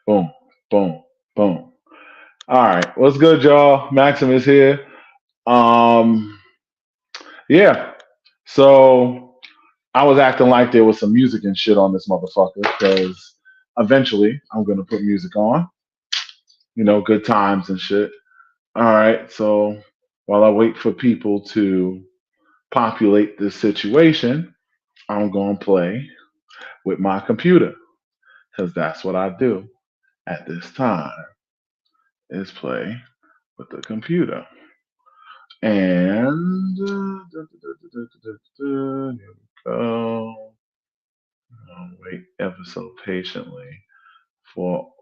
Boom, boom, boom. All right, what's good, y'all? Maximus here. Um, yeah. So I was acting like there was some music and shit on this motherfucker because eventually I'm gonna put music on. Good times and shit. All right. So while I wait for people to populate this situation, I'm gonna play with my computer because that's what I do at this time is play with the computer. And here we go. I'll wait ever so patiently for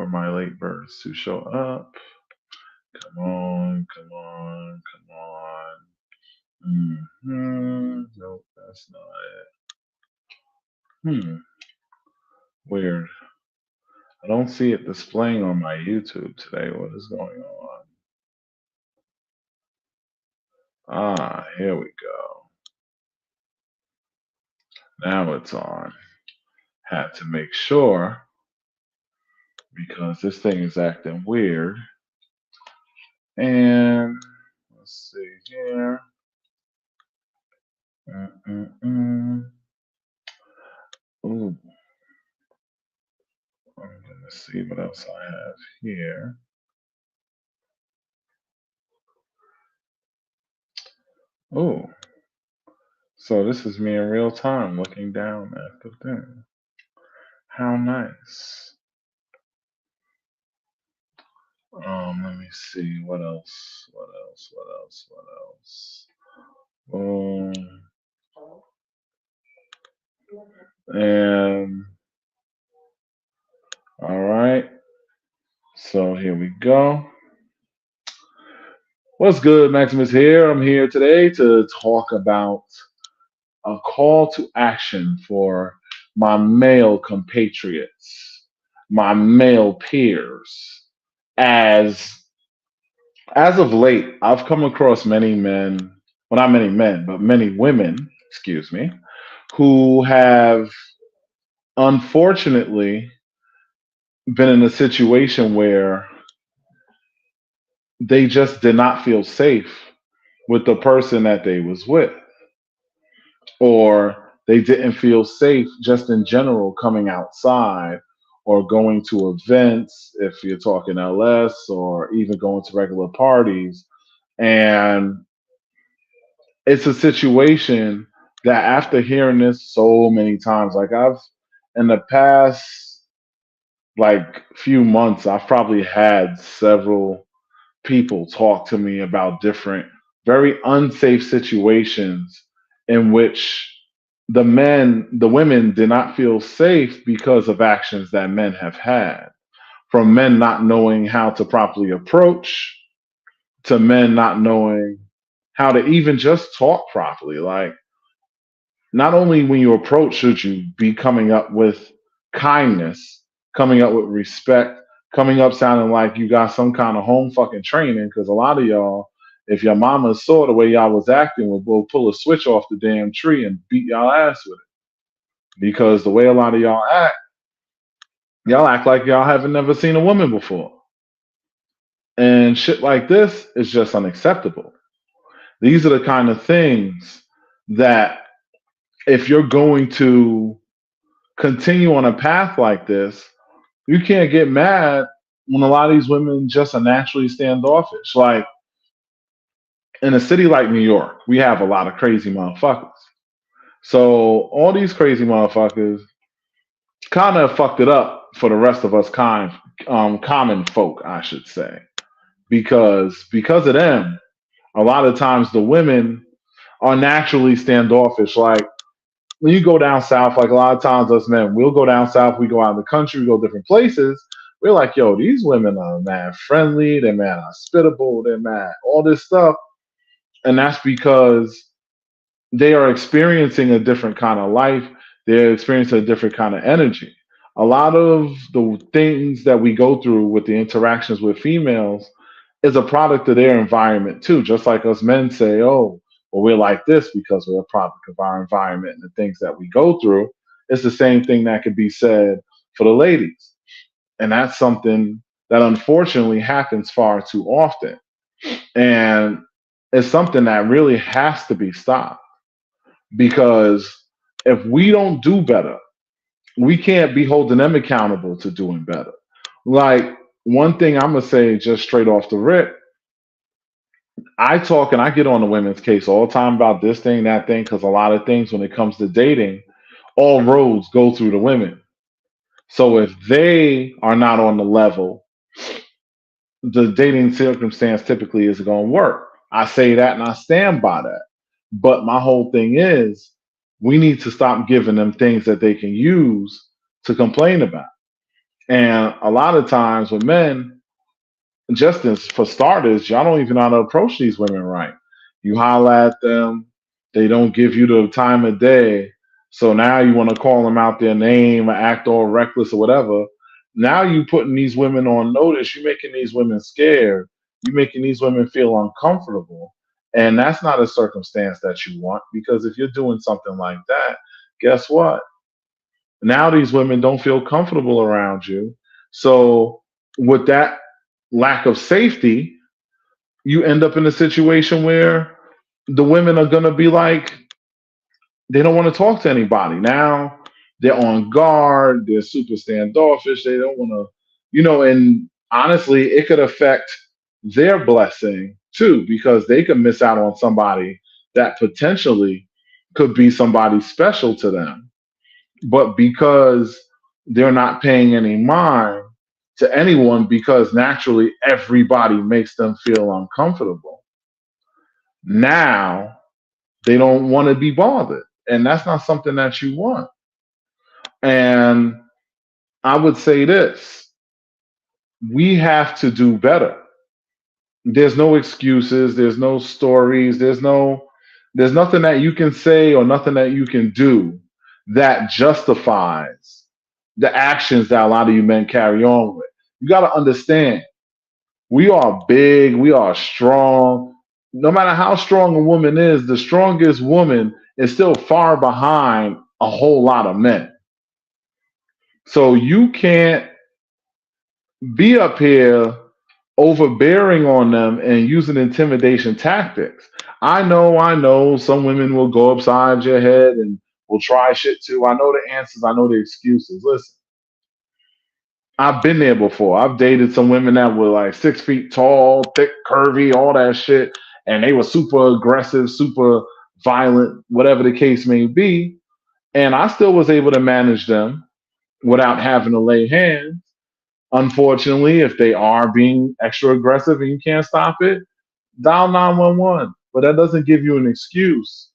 my late birds to show up. Come on, come on, come on. Nope, that's not it. Weird. I don't see it displaying on my YouTube today. What is going on? Ah, here we go. Now it's on. Had to make sure because this thing is acting weird. And let's see here. Mm-mm-mm. Ooh, I'm gonna see what else I have here. Oh, so this is me in real time looking down at the thing. How nice. Let me see what else. What else? What else? What else? Um, and all right. So here we go. What's good, Maximus here. I'm here today to talk about a call to action for my male compatriots, my male peers. As as of late, I've come across many men, well, not many men, but many women, excuse me, who have unfortunately been in a situation where they just did not feel safe with the person that they was with, or they didn't feel safe just in general coming outside or going to events if you're talking LS or even going to regular parties. And it's a situation that after hearing this so many times, like I've in the past like few months, I've probably had several people talk to me about different very unsafe situations in which the women did not feel safe because of actions that men have had. From men not knowing how to properly approach to men not knowing how to even just talk properly. Like, not only when you approach should you be coming up with kindness, coming up with respect, coming up sounding like you got some kind of home fucking training. Because a lot of y'all, if your mama saw the way y'all was acting, will pull a switch off the damn tree and beat y'all ass with it. Because the way a lot of y'all act like y'all haven't never seen a woman before. And shit like this is just unacceptable. These are the kind of things that if you're going to continue on a path like this, you can't get mad when a lot of these women just are naturally standoffish. Like in a city like New York, we have a lot of crazy motherfuckers. So all these crazy motherfuckers kind of fucked it up for the rest of us common folk, I should say, because of them, a lot of times the women are naturally standoffish. Like when you go down south, like a lot of times us men, we'll go down south, we go out in the country, we go different places. We're like, yo, these women are mad friendly, they're mad hospitable, they're mad all this stuff, and that's because they are experiencing a different kind of life. They're experiencing a different kind of energy. A lot of the things that we go through with the interactions with females is a product of their environment too. Just like us men say, oh, well, we're like this because we're a product of our environment and the things that we go through. It's the same thing that could be said for the ladies. And that's something that unfortunately happens far too often. And it's something that really has to be stopped because if we don't do better, we can't be holding them accountable to doing better. Like, one thing I'm going to say just straight off the rip, I talk and I get on the women's case all the time about this thing, that thing, because a lot of things when it comes to dating, all roads go through the women. So if they are not on the level, the dating circumstance typically isn't going to work. I say that and I stand by that. But my whole thing is we need to stop giving them things that they can use to complain about. And a lot of times with men, just as for starters, y'all don't even know how to approach these women right. You holler at them, they don't give you the time of day. So now you want to call them out their name or act all reckless or whatever. Now you putting these women on notice. You're making these women scared. You're making these women feel uncomfortable. And that's not a circumstance that you want because if you're doing something like that, guess what? Now these women don't feel comfortable around you. So with that lack of safety, you end up in a situation where the women are going to be like, they don't want to talk to anybody. Now they're on guard, they're super standoffish, they don't want to, and honestly, it could affect their blessing too, because they could miss out on somebody that potentially could be somebody special to them. But because they're not paying any mind to anyone, because naturally everybody makes them feel uncomfortable, now they don't want to be bothered. And that's not something that you want. And I would say this, we have to do better. There's no excuses, there's no stories, there's nothing that you can say or nothing that you can do that justifies the actions that a lot of you men carry on with. You got to understand, we are big, we are strong. No matter how strong a woman is, the strongest woman is still far behind a whole lot of men. So you can't be up here overbearing on them and using intimidation tactics. I know some women will go upside your head and will try shit too. I know the answers, I know the excuses. Listen, I've been there before. I've dated some women that were like 6 feet tall, thick, curvy, all that shit, and they were super aggressive, super violent, whatever the case may be. And I still was able to manage them without having to lay hands. Unfortunately, if they are being extra aggressive and you can't stop it, dial 911. But that doesn't give you an excuse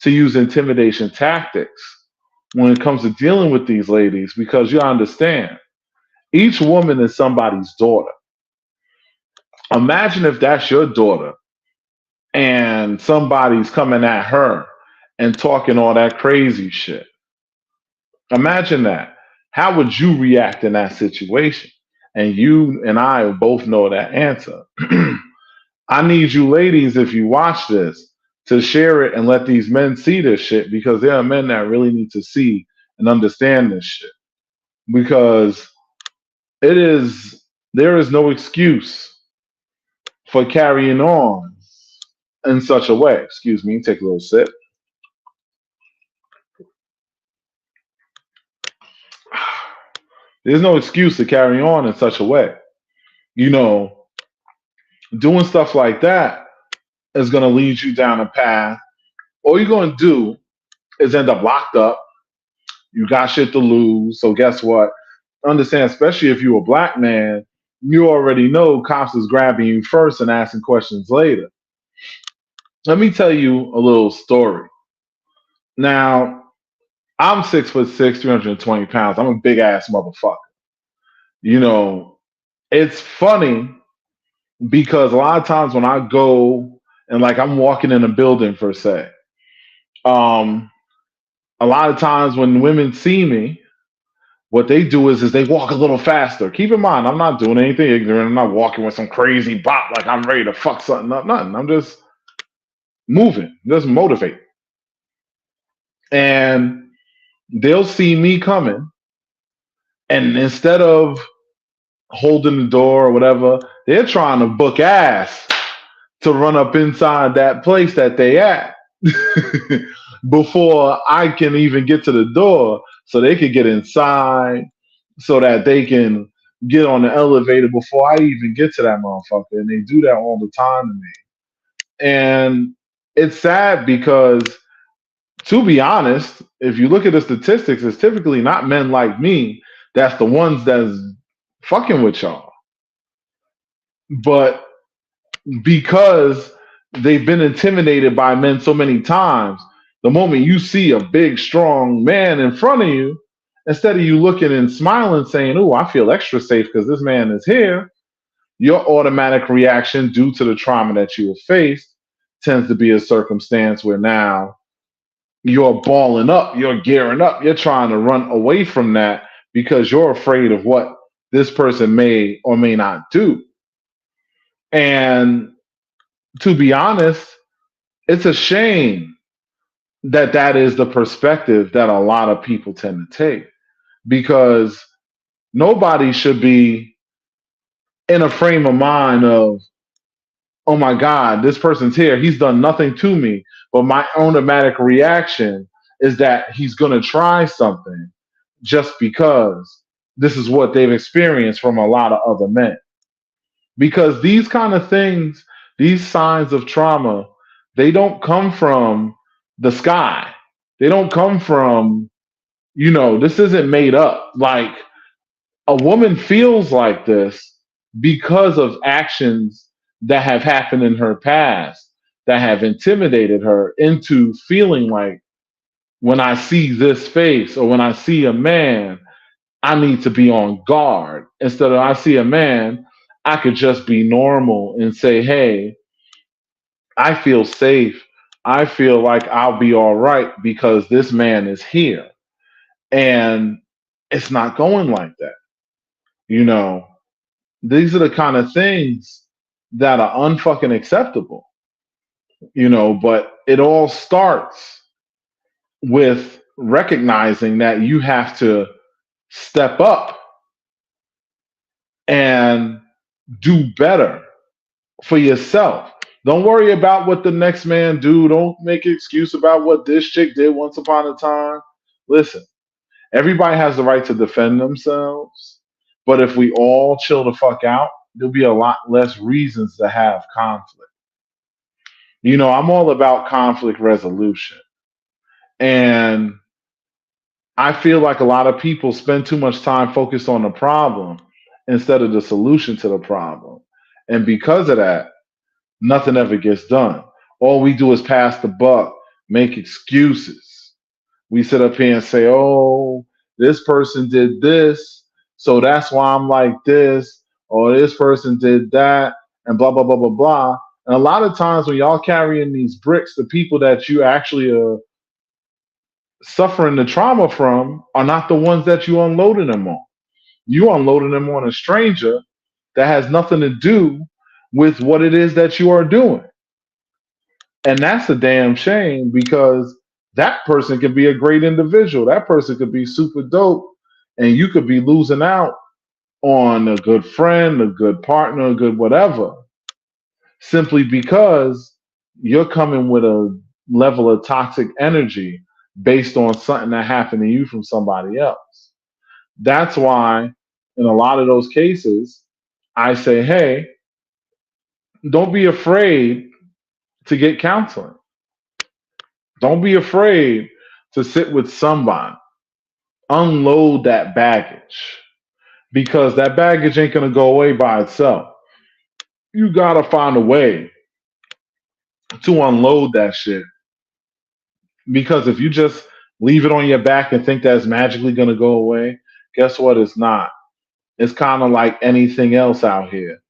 to use intimidation tactics when it comes to dealing with these ladies because you understand each woman is somebody's daughter. Imagine if that's your daughter and somebody's coming at her and talking all that crazy shit. Imagine that. How would you react in that situation? And you and I both know that answer. I need you ladies, if you watch this, to share it and let these men see this shit because there are men that really need to see and understand this shit. Because it is there is no excuse for carrying on in such a way. Excuse me, take a little sip. There's no excuse to carry on in such a way. You know, doing stuff like that is going to lead you down a path. All you're going to do is end up locked up. You got shit to lose. So guess what? Understand, especially if you're a black man, you already know cops is grabbing you first and asking questions later. Let me tell you a little story. Now, I'm 6'6", 320 pounds. I'm a big ass motherfucker. You know, it's funny because a lot of times when I go and like I'm walking in a building per se, um, a lot of times when women see me, what they do is they walk a little faster. Keep in mind, I'm not doing anything ignorant. I'm not walking with some crazy bop like I'm ready to fuck something up. Nothing. I'm just moving, just motivate. And they'll see me coming, and instead of holding the door or whatever. They're trying to book ass to run up inside that place that they at before I can even get to the door so they can get inside so that they can get on the elevator before I even get to that motherfucker. And they do that all the time to me. And it's sad because, to be honest, if you look at the statistics, it's typically not men like me that's the ones that's fucking with y'all. But because they've been intimidated by men so many times, the moment you see a big, strong man in front of you, instead of you looking and smiling, saying, "Ooh, I feel extra safe because this man is here," your automatic reaction, due to the trauma that you have faced, tends to be a circumstance where now you're balling up, you're gearing up, you're trying to run away from that because you're afraid of what this person may or may not do. And to be honest, it's a shame that that is the perspective that a lot of people tend to take, because nobody should be in a frame of mind of, oh my God, this person's here. He's done nothing to me. But my automatic reaction is that he's going to try something just because this is what they've experienced from a lot of other men. Because these kind of things, these signs of trauma, they don't come from the sky. They don't come from, this isn't made up. Like, a woman feels like this because of actions that have happened in her past that have intimidated her into feeling like, when I see this face or when I see a man, I need to be on guard. Instead of, I see a man, I could just be normal and say, hey, I feel safe. I feel like I'll be all right because this man is here. And it's not going like that. You know, these are the kind of things that are unfucking acceptable, but it all starts with recognizing that you have to step up and do better for yourself. Don't worry about what the next man do. Don't make an excuse about what this chick did once upon a time. Listen, everybody has the right to defend themselves, but if we all chill the fuck out, there'll be a lot less reasons to have conflict. I'm all about conflict resolution. And I feel like a lot of people spend too much time focused on the problem instead of the solution to the problem. And because of that, nothing ever gets done. All we do is pass the buck, make excuses. We sit up here and say, oh, this person did this, so that's why I'm like this, or this person did that, and blah, blah, blah, blah, blah. And a lot of times when y'all carrying these bricks, the people that you actually are suffering the trauma from are not the ones that you unloading them on. You unloading them on a stranger that has nothing to do with what it is that you are doing. And that's a damn shame, because that person could be a great individual. That person could be super dope, and you could be losing out on a good friend, a good partner, a good whatever, simply because you're coming with a level of toxic energy based on something that happened to you from somebody else. That's why, in a lot of those cases, I say, hey, don't be afraid to get counseling. Don't be afraid to sit with somebody. Unload that baggage, because that baggage ain't going to go away by itself. You got to find a way to unload that shit, because if you just leave it on your back and think that's magically going to go away, guess what? It's not. It's kind of like anything else out here.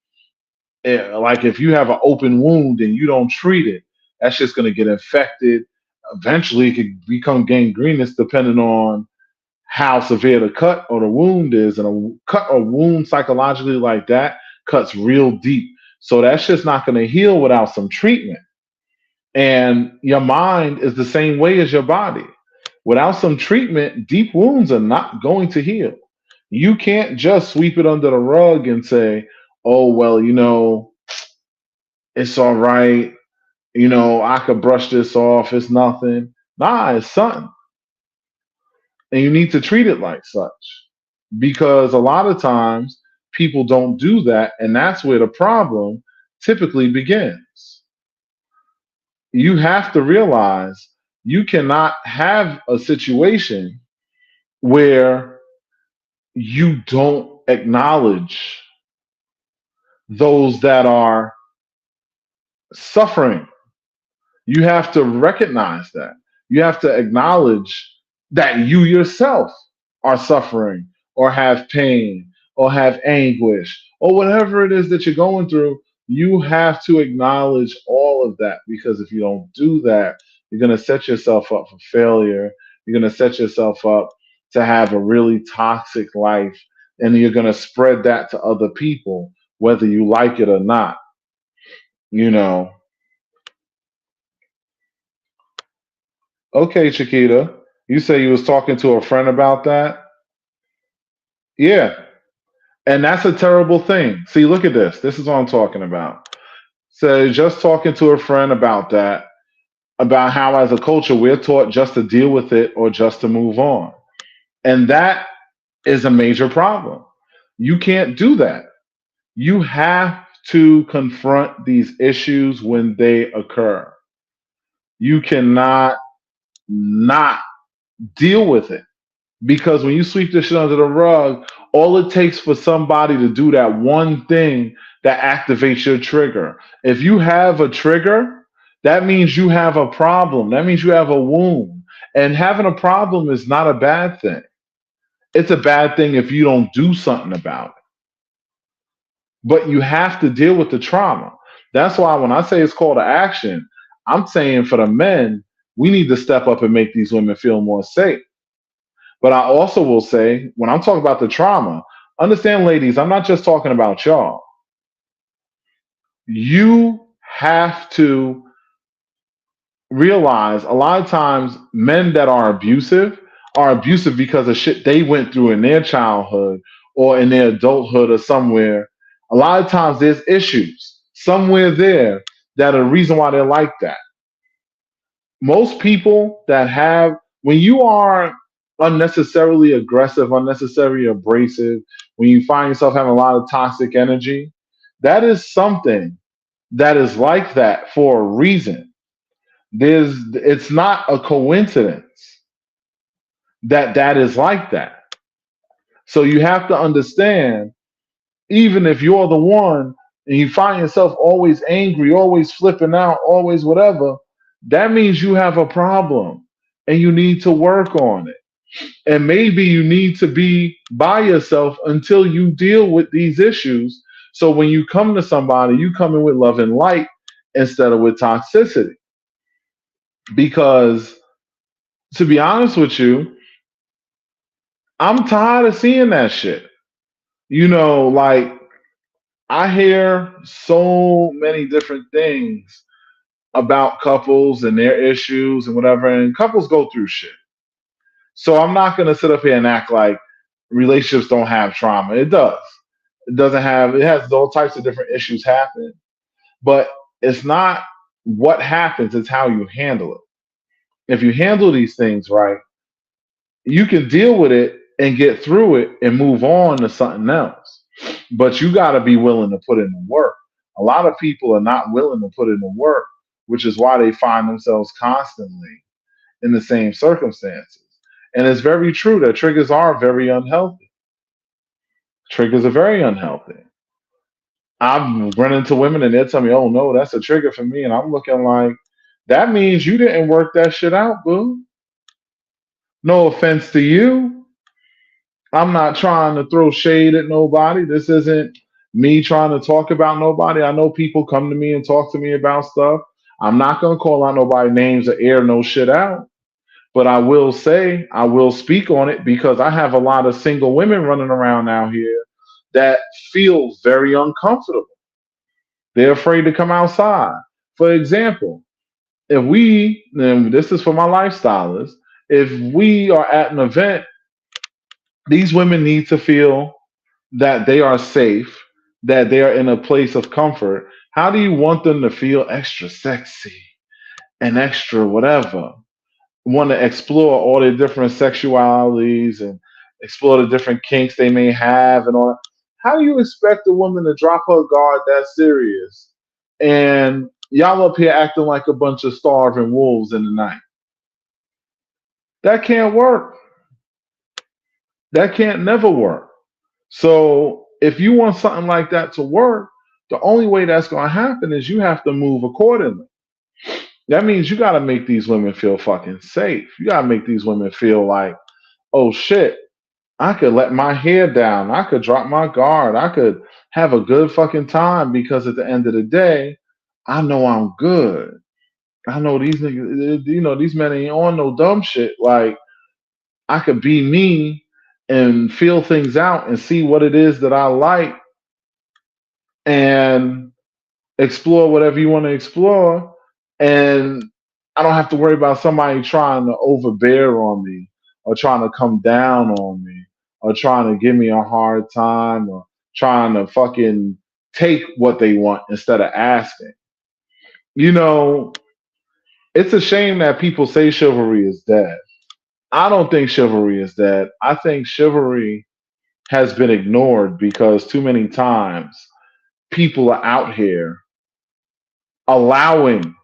Like, if you have an open wound and you don't treat it, that's just going to get infected. Eventually, it could become gangrenous depending on how severe the cut or the wound is. And a cut or wound psychologically like that cuts real deep. So that's just not going to heal without some treatment. And your mind is the same way as your body. Without some treatment, deep wounds are not going to heal. You can't just sweep it under the rug and say, oh, well, it's all right. I could brush this off. It's nothing. Nah, it's something. And you need to treat it like such. Because a lot of times people don't do that. And that's where the problem typically begins. You have to realize you cannot have a situation where you don't acknowledge those that are suffering. You have to recognize that. You have to acknowledge that you yourself are suffering or have pain or have anguish or whatever it is that you're going through. You have to acknowledge all of that, because if you don't do that, you're going to set yourself up for failure. You're going to set yourself up to have a really toxic life, and you're going to spread that to other people, whether you like it or not. You know, okay, Chiquita, you say you was talking to a friend about that? Yeah, and that's a terrible thing. See, look at this. This is what I'm talking about. So just talking to a friend about that, about how as a culture we're taught just to deal with it or just to move on. And that is a major problem. You can't do that. You have to confront these issues when they occur. You cannot not deal with it. Because when you sweep this shit under the rug, all it takes for somebody to do that one thing that activates your trigger. If you have a trigger, that means you have a problem. That means you have a wound. And having a problem is not a bad thing. It's a bad thing if you don't do something about it. But you have to deal with the trauma. That's why when I say it's called to action, I'm saying for the men, we need to step up and make these women feel more safe. But I also will say, when I'm talking about the trauma, understand, ladies, I'm not just talking about y'all. You have to realize a lot of times men that are abusive because of shit they went through in their childhood or in their adulthood or somewhere. A lot of times there's issues somewhere there that are the reason why they're like that. Most people that have, when you are unnecessarily aggressive, unnecessarily abrasive, when you find yourself having a lot of toxic energy, that is something that is like that for a reason. It's not a coincidence that that is like that. So you have to understand, even if you're the one and you find yourself always angry, always flipping out, always whatever, that means you have a problem and you need to work on it. And maybe you need to be by yourself until you deal with these issues. So when you come to somebody, you come in with love and light instead of with toxicity. Because to be honest with you, I'm tired of seeing that shit. Like I hear so many different things about couples and their issues and whatever, and couples go through shit. So I'm not going to sit up here and act like relationships don't have trauma. It does. It has all types of different issues happen, but it's not what happens, it's how you handle it. If you handle these things right, you can deal with it and get through it and move on to something else. But you got to be willing to put in the work. A lot of people are not willing to put in the work, which is why they find themselves constantly in the same circumstances. And it's very true that triggers are very unhealthy. Triggers are very unhealthy. I've run into women and they'll tell me, oh no, that's a trigger for me. And I'm looking like, that means you didn't work that shit out, boo. No offense to you. I'm not trying to throw shade at nobody. This isn't me trying to talk about nobody. I know people come to me and talk to me about stuff. I'm not going to call out nobody names or air no shit out. But I will say, I will speak on it because I have a lot of single women running around out here that feel very uncomfortable. They're afraid to come outside. For example, if we, and this is for my lifestylers, if we are at an event These women need to feel that they are safe, that they are in a place of comfort. How do you want them to feel extra sexy and extra whatever? Want to explore all the different sexualities and explore the different kinks they may have and all. How do you expect a woman to drop her guard that serious? And y'all up here acting like a bunch of starving wolves in the night. That can't work. That can't never work. So if you want something like that to work, the only way that's going to happen is you have to move accordingly. That means you got to make these women feel fucking safe. You got to make these women feel like, oh shit, I could let my hair down. I could drop my guard. I could have a good fucking time because at the end of the day, I know I'm good. I know these niggas, these men ain't on no dumb shit. Like, I could be me and feel things out and see what it is that I like and explore whatever you want to explore. And I don't have to worry about somebody trying to overbear on me or trying to come down on me or trying to give me a hard time or trying to fucking take what they want instead of asking. You know, it's a shame that people say chivalry is dead. I don't think chivalry is dead. I think chivalry has been ignored because too many times people are out here allowing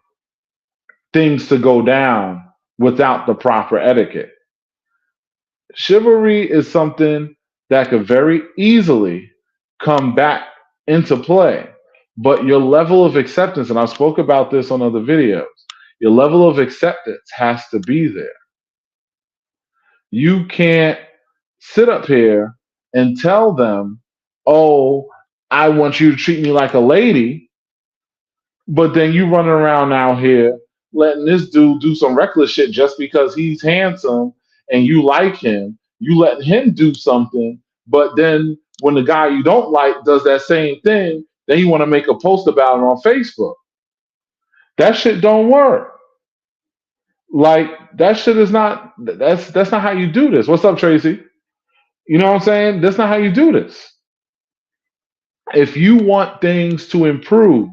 things to go down without the proper etiquette. Chivalry is something that could very easily come back into play, but your level of acceptance, and I spoke about this on other videos, your level of acceptance has to be there. You can't sit up here and tell them, oh, I want you to treat me like a lady, but then you running around out here letting this dude do some reckless shit just because he's handsome and you like him. You letting him do something, but then when the guy you don't like does that same thing, then you want to make a post about it on Facebook. That shit don't work. Like that shit is not that's not how you do this. What's up, Tracy? You know what I'm saying? That's not how you do this. If you want things to improve,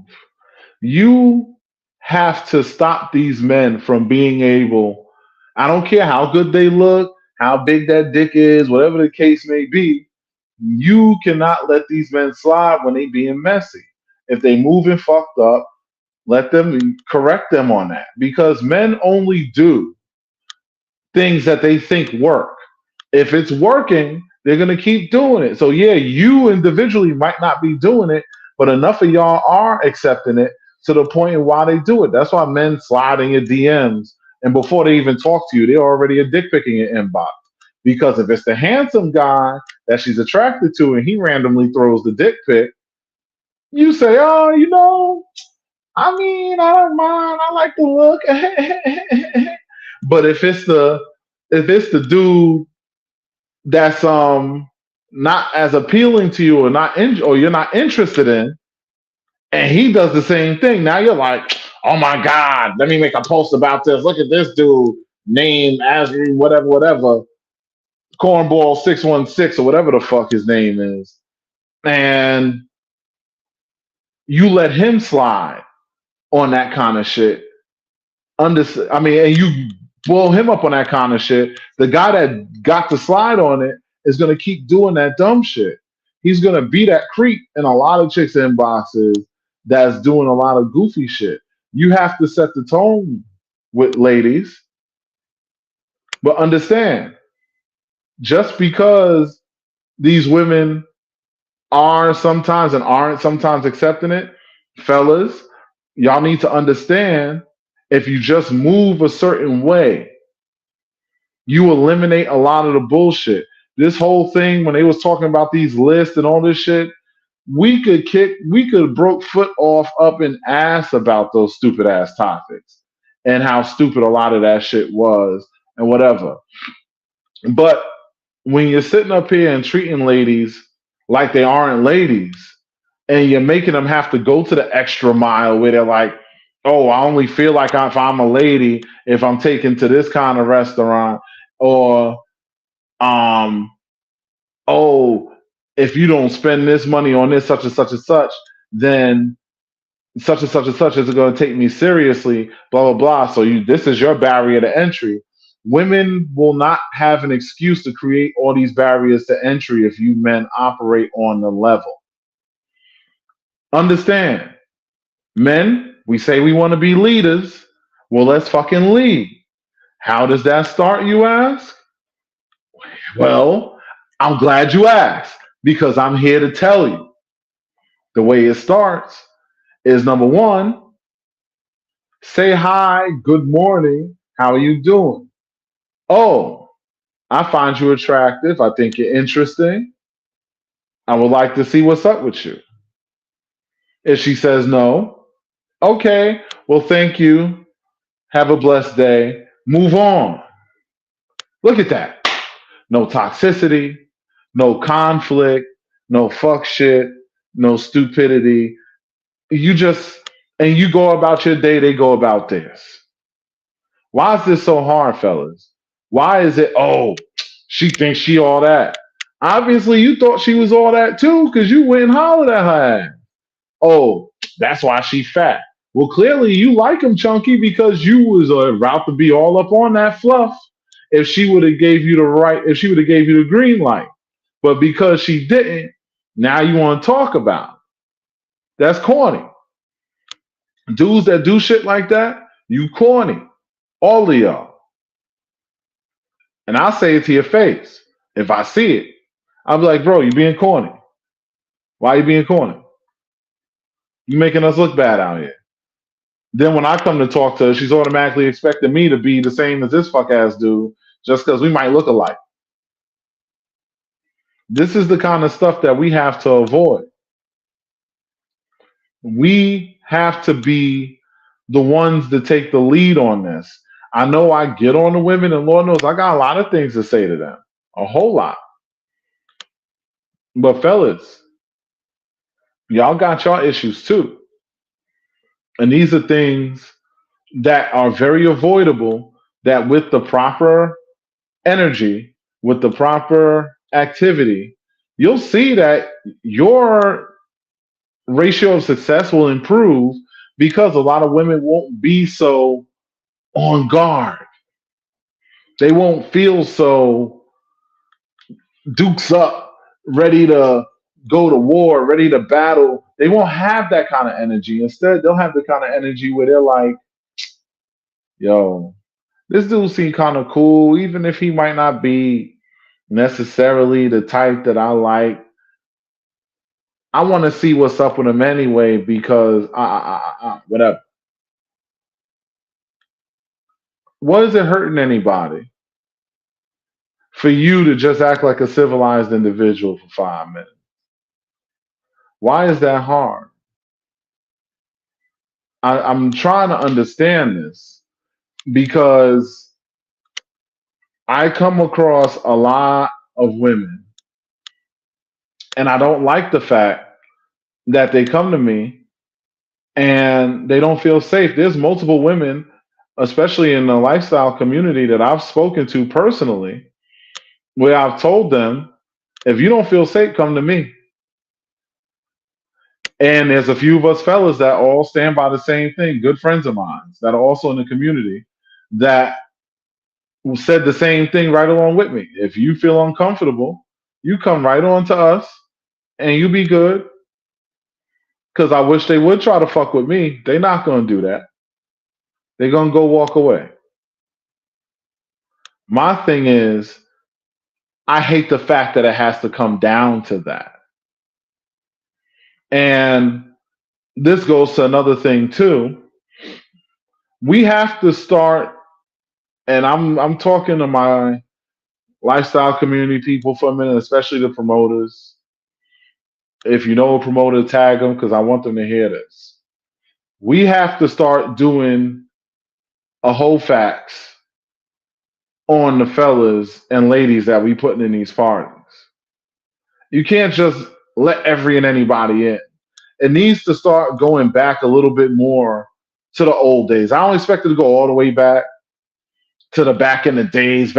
you have to stop these men from being able, I don't care how good they look, how big that dick is, whatever the case may be, you cannot let these men slide when they being messy. If they moving fucked up, let them correct them on that. Because men only do things that they think work. If it's working, they're gonna keep doing it. So yeah, you individually might not be doing it, but enough of y'all are accepting it to the point of why they do it. That's why men slide in your DMs, and before they even talk to you, they're already a dick picking your inbox. Because if it's the handsome guy that she's attracted to, and he randomly throws the dick pic, you say, "Oh, I mean, I don't mind. I like the look." But if it's the dude that's not as appealing to you or or you're not interested in, and he does the same thing, now you're like, oh my god, let me make a post about this. Look at this dude named Ashley whatever cornball 616 or whatever the fuck his name is, and you let him slide on that kind of shit. And you blow him up on that kind of shit. The guy that got the slide on it is gonna keep doing that dumb shit. He's gonna be that creep in a lot of chicks' inboxes that's doing a lot of goofy shit. You have to set the tone with ladies, but understand, just because these women are sometimes and aren't sometimes accepting it, fellas, y'all need to understand, if you just move a certain way, you eliminate a lot of the bullshit. This whole thing, when they was talking about these lists and all this shit, we could broke foot off up and ass about those stupid ass topics and how stupid a lot of that shit was and whatever. But when you're sitting up here and treating ladies like they aren't ladies, and you're making them have to go to the extra mile where they're like, oh, I only feel like if I'm a lady if I'm taken to this kind of restaurant, or um oh, if you don't spend this money on this such and such, then and such isn't going to take me seriously, blah blah blah. So this is your barrier to entry. Women will not have an excuse to create all these barriers to entry if you men operate on the level. Understand, men, we say we want to be leaders. Well, let's fucking lead. How does that start, you ask? Well, I'm glad you asked because I'm here to tell you. The way it starts is number one, say hi, good morning, how are you doing? Oh, I find you attractive. I think you're interesting. I would like to see what's up with you. If she says no, okay, well, thank you. Have a blessed day. Move on. Look at that. No toxicity, no conflict, no fuck shit, no stupidity. You just, and you go about your day, they go about theirs. Why is this so hard, fellas? Why is it, oh, she thinks she all that? Obviously, you thought she was all that too because you went and hollered at her ass. Oh, that's why she fat. Well, clearly you like him chunky because you was about to be all up on that fluff. If she would have gave you the right, if she would have gave you the green light, but because she didn't, now you want to talk about it. That's corny. Dudes that do shit like that, you corny. All of y'all. And I'll say it to your face. If I see it, I'll be like, bro, you being corny. Why you being corny? You making us look bad out here. Then when I come to talk to her, she's automatically expecting me to be the same as this fuck ass dude, just because we might look alike. This is the kind of stuff that we have to avoid. We have to be the ones to take the lead on this. I know I get on the women, and Lord knows I got a lot of things to say to them, a whole lot. But fellas, y'all got y'all issues too. And these are things that are very avoidable that with the proper energy, with the proper activity, you'll see that your ratio of success will improve because a lot of women won't be so on guard. They won't feel so dukes up, ready to go to war, ready to battle. They won't have that kind of energy. Instead, they'll have the kind of energy where they're like, yo, this dude seems kind of cool, even if he might not be necessarily the type that I like. I want to see what's up with him anyway because whatever. What is it hurting anybody for you to just act like a civilized individual for 5 minutes? Why is that hard? I'm trying to understand this because I come across a lot of women and I don't like the fact that they come to me and they don't feel safe. There's multiple women, especially in the lifestyle community, that I've spoken to personally, where I've told them, if you don't feel safe, come to me. And there's a few of us fellas that all stand by the same thing, good friends of mine that are also in the community that said the same thing right along with me. If you feel uncomfortable, you come right on to us and you be good. Because I wish they would try to fuck with me. They're not going to do that. They're going to go walk away. My thing is, I hate the fact that it has to come down to that. And this goes to another thing too. We have to start, and I'm talking to my lifestyle community people for a minute, especially the promoters. If you know a promoter, tag them because I want them to hear this. We have to start doing a whole facts on the fellas and ladies that we putting in these parties. You can't just let every and anybody in. It needs to start going back a little bit more to the old days. I don't expect it to go all the way back, to the back in the days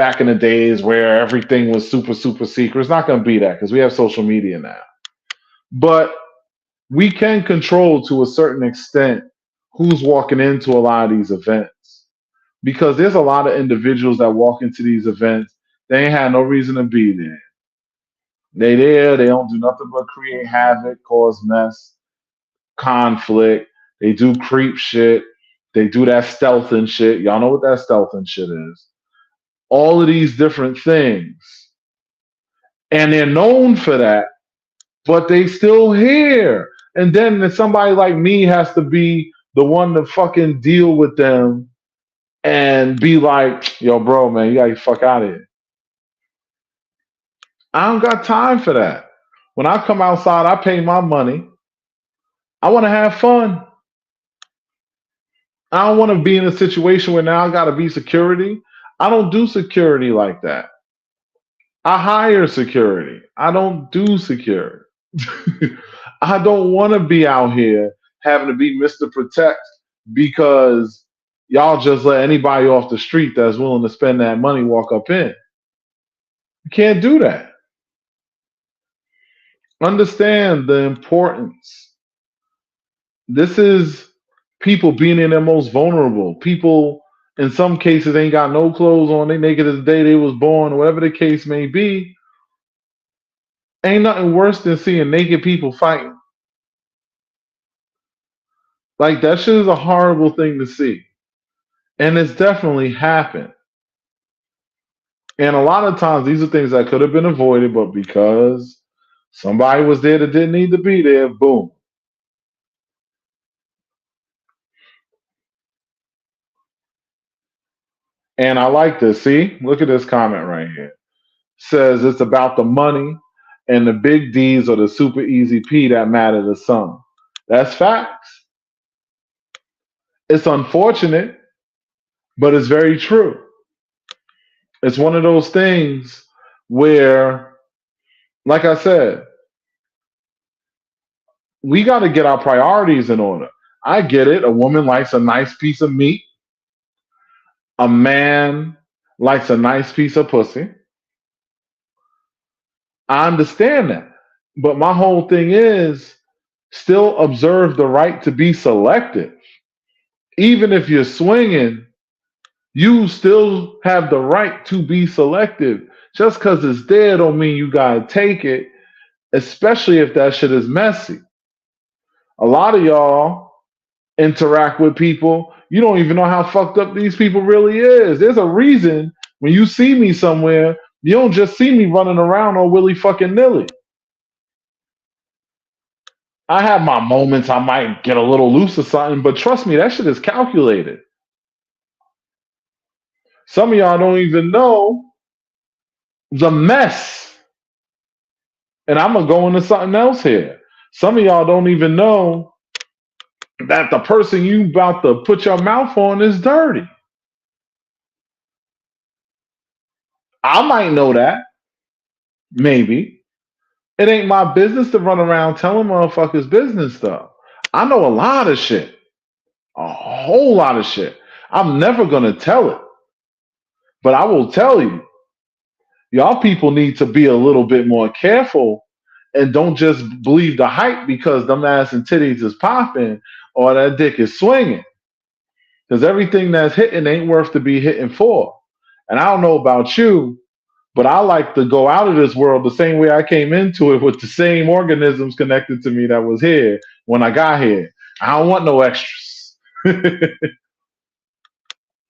where everything was super, super secret. It's not going to be that because we have social media now. But we can control to a certain extent who's walking into a lot of these events because there's a lot of individuals that walk into these events. They ain't had no reason to be there. They there. They don't do nothing but create havoc, cause mess, conflict. They do creep shit. They do that stealth and shit. Y'all know what that stealth and shit is. All of these different things. And they're known for that, but they still here. And then somebody like me has to be the one to fucking deal with them and be like, yo, bro, man, you gotta fuck out of here. I don't got time for that. When I come outside, I pay my money. I want to have fun. I don't want to be in a situation where now I got to be security. I don't do security like that. I hire security. I don't do security. I don't want to be out here having to be Mr. Protect because y'all just let anybody off the street that's willing to spend that money walk up in. You can't do that. Understand the importance. This is people being in their most vulnerable. People, in some cases, ain't got no clothes on. They naked as the day they was born, whatever the case may be. Ain't nothing worse than seeing naked people fighting. Like, that shit is a horrible thing to see. And it's definitely happened. And a lot of times, these are things that could have been avoided, but because somebody was there that didn't need to be there, boom. And I like this. See, look at this comment right here. Says it's about the money and the big D's or the super easy P that matter to some. That's facts. It's unfortunate, but it's very true. It's one of those things where, like I said, we got to get our priorities in order. I get it. A woman likes a nice piece of meat. A man likes a nice piece of pussy. I understand that. But my whole thing is still observe the right to be selective. Even if you're swinging, you still have the right to be selective. Just because it's there don't mean you gotta take it, especially if that shit is messy. A lot of y'all interact with people, you don't even know how fucked up these people really is. There's a reason when you see me somewhere, you don't just see me running around on willy fucking nilly. I have my moments, I might get a little loose or something, but trust me, that shit is calculated. Some of y'all don't even know the mess. And I'm gonna go into something else here. Some of y'all don't even know that the person you about to put your mouth on is dirty. I might know that, maybe. It ain't my business to run around telling motherfuckers business though. I know a lot of shit, a whole lot of shit. I'm never gonna tell it, but I will tell you, y'all people need to be a little bit more careful and don't just believe the hype because them ass and titties is popping or that dick is swinging. Because everything that's hitting ain't worth to be hitting for. And I don't know about you, but I like to go out of this world the same way I came into it with the same organisms connected to me that was here when I got here. I don't want no extras.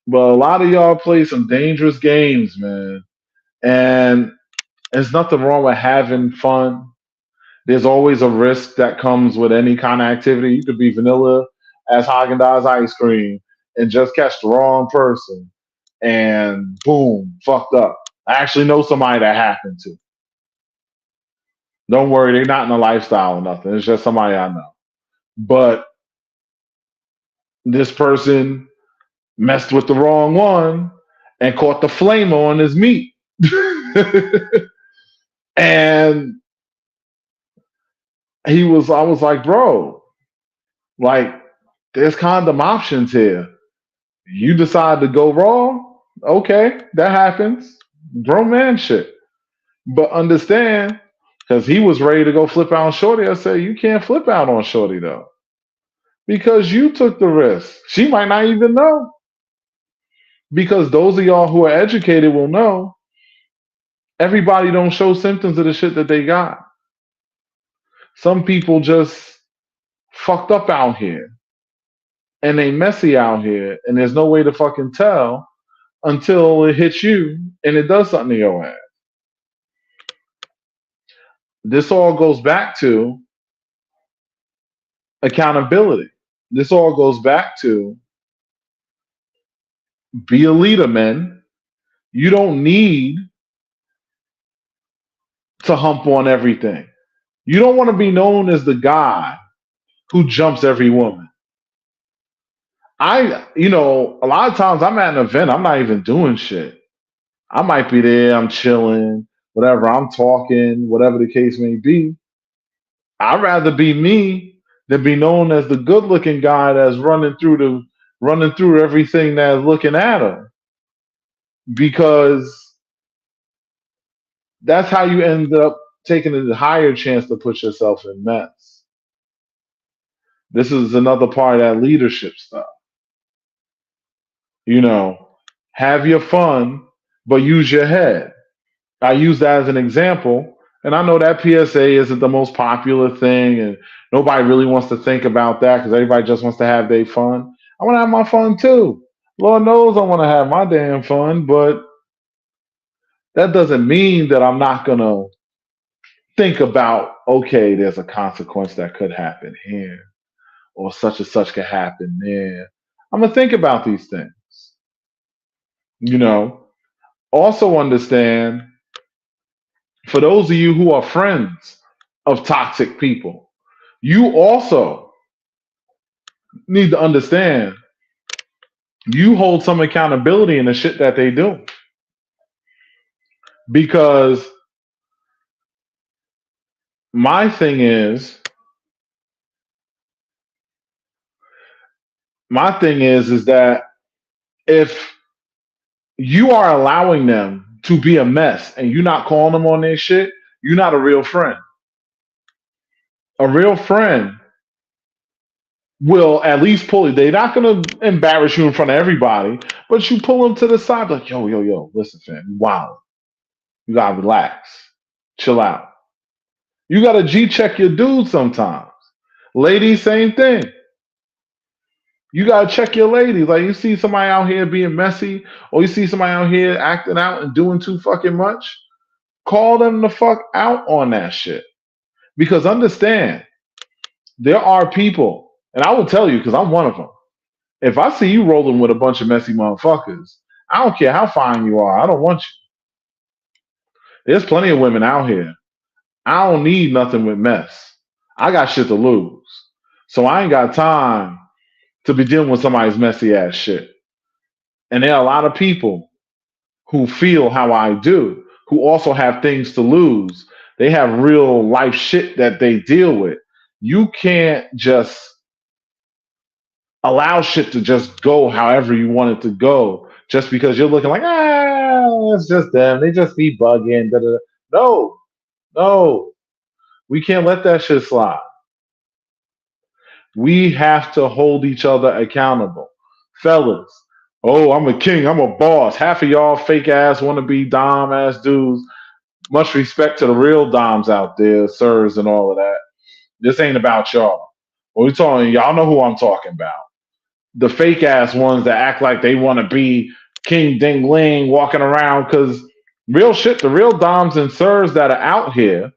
But a lot of y'all play some dangerous games, man. And there's nothing wrong with having fun. There's always a risk that comes with any kind of activity. You could be vanilla as Haagen-Dazs ice cream and just catch the wrong person and boom, fucked up. I actually know somebody that happened to. Don't worry, they're not in a lifestyle or nothing. It's just somebody I know. But this person messed with the wrong one and caught the flamer on his meat. And I was like, bro, like, there's condom options here. You decide to go raw, Okay, that happens. Grown man shit. But understand, because he was ready to go flip out on Shorty. I said, you can't flip out on Shorty though. Because you took the risk. She might not even know. Because those of y'all who are educated will know everybody don't show symptoms of the shit that they got. Some people just fucked up out here and they messy out here and there's no way to fucking tell until it hits you and it does something to your ass. This all goes back to accountability. This all goes back to be a leader, man. You don't need to hump on everything. You don't want to be known as the guy who jumps every woman. A lot of times I'm at an event, I'm not even doing shit. I might be there, I'm chilling, whatever, I'm talking, whatever the case may be. I'd rather be me than be known as the good looking guy that's running through everything that's looking at her. Because that's how you end up taking a higher chance to put yourself in mess. This is another part of that leadership stuff. You know, have your fun, but use your head. I use that as an example. And I know that PSA isn't the most popular thing, and nobody really wants to think about that because everybody just wants to have their fun. I want to have my fun too. Lord knows I want to have my damn fun, but that doesn't mean that I'm not going to think about, okay, there's a consequence that could happen here, or such and such could happen there. I'm going to think about these things. You know, also understand for those of you who are friends of toxic people, you also need to understand you hold some accountability in the shit that they do. Because my thing is that if you are allowing them to be a mess and you're not calling them on their shit, you're not a real friend. A real friend will at least pull you. They're not going to embarrass you in front of everybody, but you pull them to the side like, yo, listen, fam, wow. You got to relax, chill out. You got to G check your dude sometimes. Ladies, same thing. You got to check your ladies. Like you see somebody out here being messy or you see somebody out here acting out and doing too fucking much, call them the fuck out on that shit. Because understand, there are people, and I will tell you because I'm one of them. If I see you rolling with a bunch of messy motherfuckers, I don't care how fine you are. I don't want you. There's plenty of women out here. I don't need nothing with mess. I got shit to lose. So I ain't got time to be dealing with somebody's messy ass shit. And there are a lot of people who feel how I do, who also have things to lose. They have real life shit that they deal with. You can't just allow shit to just go however you want it to go just because you're looking like, it's just them. They just be bugging. Da, da, da. No, no. We can't let that shit slide. We have to hold each other accountable. Fellas, oh, I'm a king. I'm a boss. Half of y'all fake ass want to be dom ass dudes. Much respect to the real doms out there, sirs, and all of that. This ain't about y'all. What we talking, y'all know who I'm talking about. The fake ass ones that act like they want to be King Ding Ling walking around because real shit, the real doms and sirs that are out here,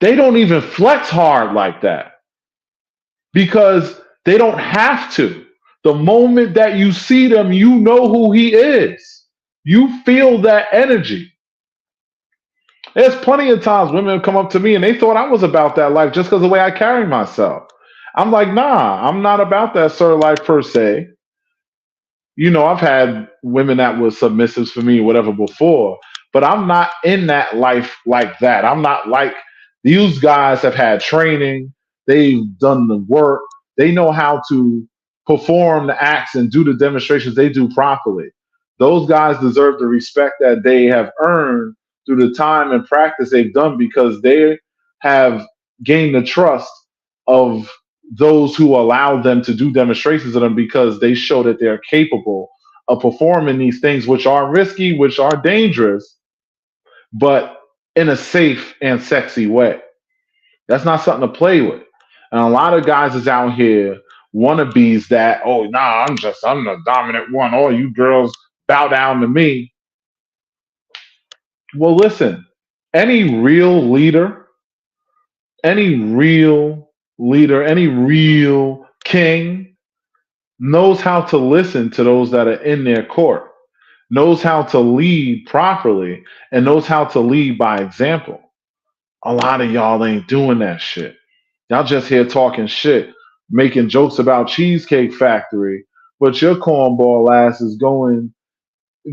they don't even flex hard like that because they don't have to. The moment that you see them, you know who he is. You feel that energy. There's plenty of times women come up to me and they thought I was about that life just because of the way I carry myself. I'm like, nah, I'm not about that sir life per se. You know, I've had women that were submissives for me, whatever, before, but I'm not in that life like that. I'm not like these guys have had training, they've done the work, they know how to perform the acts and do the demonstrations they do properly. Those guys deserve the respect that they have earned through the time and practice they've done because they have gained the trust of those who allow them to do demonstrations of them because they show that they're capable of performing these things, which are risky, which are dangerous, but in a safe and sexy way. That's not something to play with. And a lot of guys is out here wannabes that, oh, nah, I'm the dominant one. All you girls bow down to me. Well, listen, any real leader, any real any real king knows how to listen to those that are in their court, knows how to lead properly, and knows how to lead by example. A lot of y'all ain't doing that shit. Y'all just here talking shit, making jokes about Cheesecake Factory, but your cornball ass is going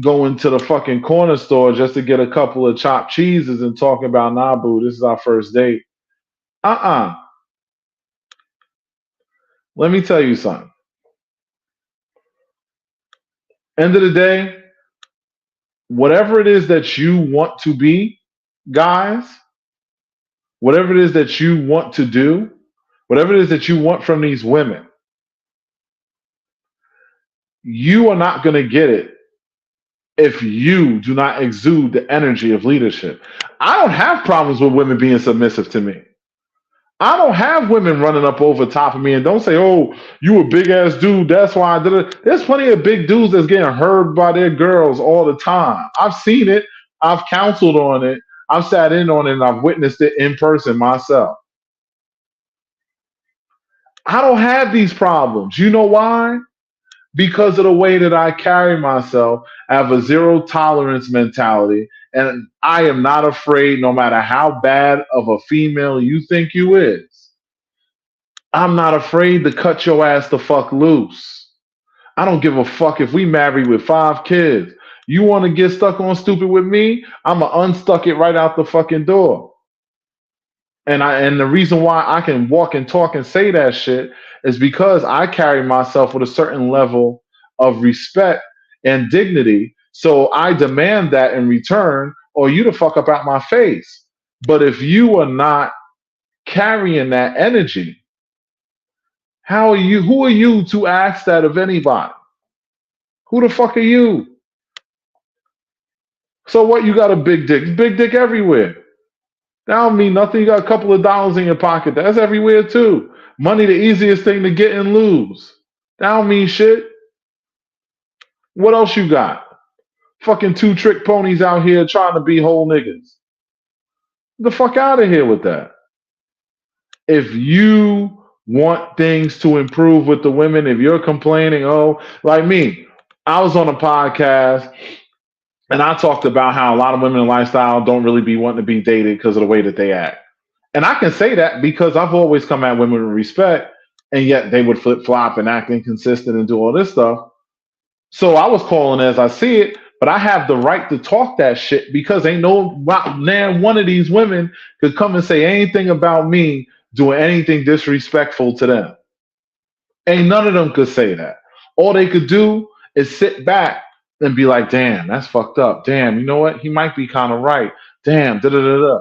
to the fucking corner store just to get a couple of chopped cheeses and talking about, nah, boo, this is our first date. Uh-uh. Let me tell you something. End of the day, whatever it is that you want to be, guys, whatever it is that you want to do, whatever it is that you want from these women, you are not going to get it if you do not exude the energy of leadership. I don't have problems with women being submissive to me. I don't have women running up over top of me and don't say, oh, you a big ass dude. That's why I did it. There's plenty of big dudes that's getting heard by their girls all the time. I've seen it. I've counseled on it. I've sat in on it and I've witnessed it in person myself. I don't have these problems. You know why? Because of the way that I carry myself. I have a zero tolerance mentality, and I am not afraid, no matter how bad of a female you think you is. I'm not afraid to cut your ass the fuck loose. I don't give a fuck if we married with 5 kids. You want to get stuck on stupid with me? I'ma unstuck it right out the fucking door. And the reason why I can walk and talk and say that shit is because I carry myself with a certain level of respect and dignity. So I demand that in return, or you the fuck up out my face. But if you are not carrying that energy, how are you? Who are you to ask that of anybody? Who the fuck are you? So what? You got a big dick? Big dick everywhere. That don't mean nothing. You got a couple of dollars in your pocket. That's everywhere too. Money, the easiest thing to get and lose. That don't mean shit. What else you got? Fucking 2 trick ponies out here trying to be whole niggas. Get the fuck out of here with that. If you want things to improve with the women, if you're complaining, oh, like me, I was on a podcast and I talked about how a lot of women in lifestyle don't really be wanting to be dated because of the way that they act. And I can say that because I've always come at women with respect, and yet they would flip flop and act inconsistent and do all this stuff. So I was calling as I see it, but I have the right to talk that shit because ain't no man one of these women could come and say anything about me doing anything disrespectful to them. Ain't none of them could say that. All they could do is sit back and be like, damn, that's fucked up. Damn, you know what? He might be kind of right. Damn, da da da da.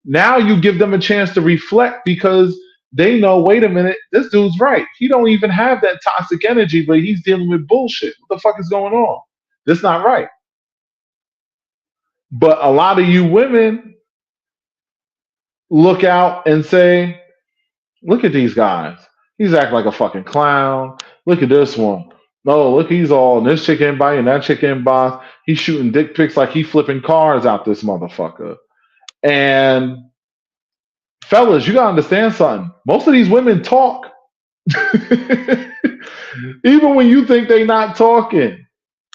Now you give them a chance to reflect because they know, wait a minute, this dude's right. He don't even have that toxic energy, but he's dealing with bullshit. What the fuck is going on? This not right. But a lot of you women look out and say, look at these guys. He's acting like a fucking clown. Look at this one. No, look, he's all, and this chick ain't biting, that chick ain't boss. He's shooting dick pics like he flipping cars out this motherfucker. And fellas, you gotta understand something. Most of these women talk. Even when you think they not talking,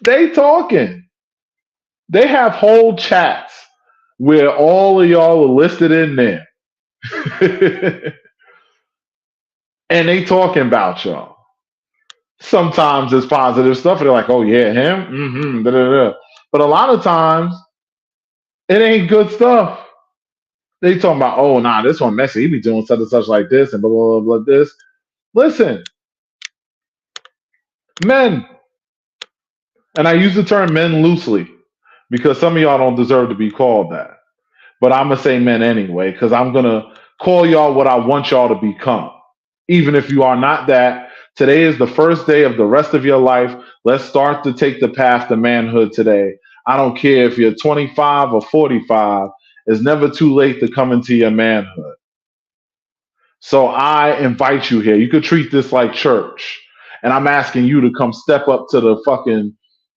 they talking. They have whole chats where all of y'all are listed in there. And they talking about y'all. Sometimes it's positive stuff. And they're like, oh yeah, him? Mm-hmm. Da, da, da. But a lot of times it ain't good stuff. They talking about, oh nah, this one messy. He be doing such and such like this and blah blah blah blah this. Listen, men, And I use the term men loosely because some of y'all don't deserve to be called that. But I'm going to say men anyway because I'm going to call y'all what I want y'all to become. Even if you are not that, today is the first day of the rest of your life. Let's start to take the path to manhood today. I don't care if you're 25 or 45, it's never too late to come into your manhood. So I invite you here. You could treat this like church. And I'm asking you to come step up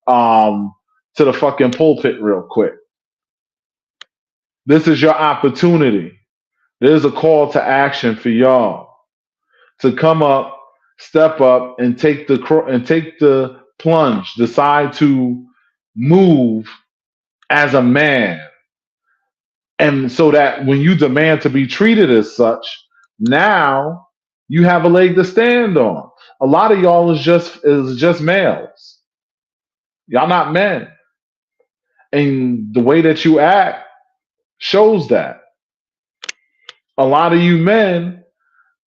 um to the fucking pulpit real quick. This is your opportunity. There's a call to action for y'all to come up, step up, and take the plunge. Decide to move as a man, and so that when you demand to be treated as such, now you have a leg to stand on. A lot of y'all is just males. Y'all not men, and the way that you act shows that. A lot of you men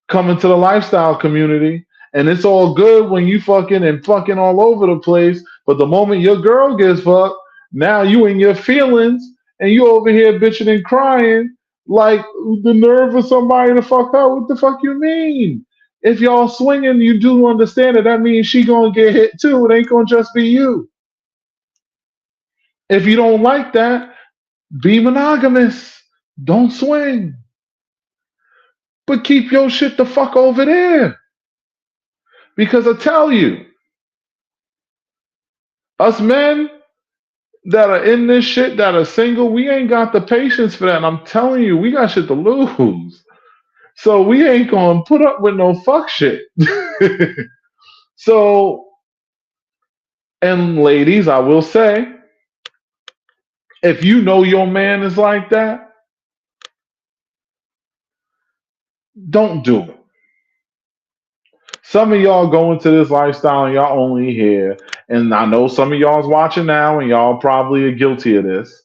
come into the lifestyle community and it's all good when you fucking all over the place. But the moment your girl gets fucked, now you in your feelings and you over here bitching and crying like the nerve of somebody to fuck out. What the fuck you mean? If y'all swinging, you do understand that means she gonna get hit too. It ain't gonna just be you. If you don't like that, be monogamous. Don't swing. But keep your shit the fuck over there. Because I tell you, us men that are in this shit that are single, we ain't got the patience for that. And I'm telling you, we got shit to lose. So we ain't gonna put up with no fuck shit. So, and ladies, I will say, if you know your man is like that, don't do it. Some of y'all go into this lifestyle and y'all only here, and I know some of y'all's watching now and y'all probably are guilty of this.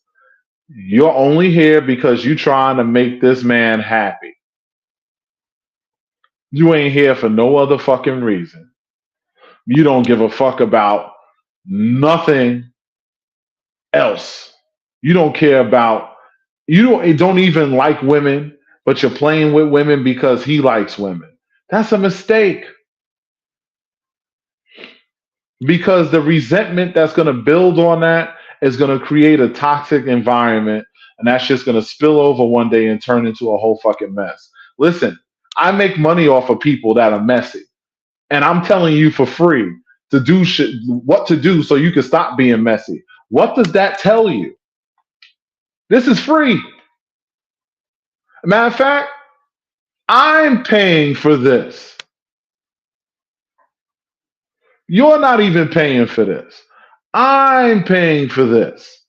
You're only here because you trying to make this man happy. You ain't here for no other fucking reason. You don't give a fuck about nothing else. You don't care about you don't even like women, but you're playing with women because he likes women. That's a mistake. Because the resentment that's going to build on that is going to create a toxic environment, and that's just going to spill over one day and turn into a whole fucking mess. Listen, I make money off of people that are messy, and I'm telling you for free to do shit, what to do so you can stop being messy. What does that tell you? This is free. Matter of fact, I'm paying for this. You're not even paying for this. I'm paying for this.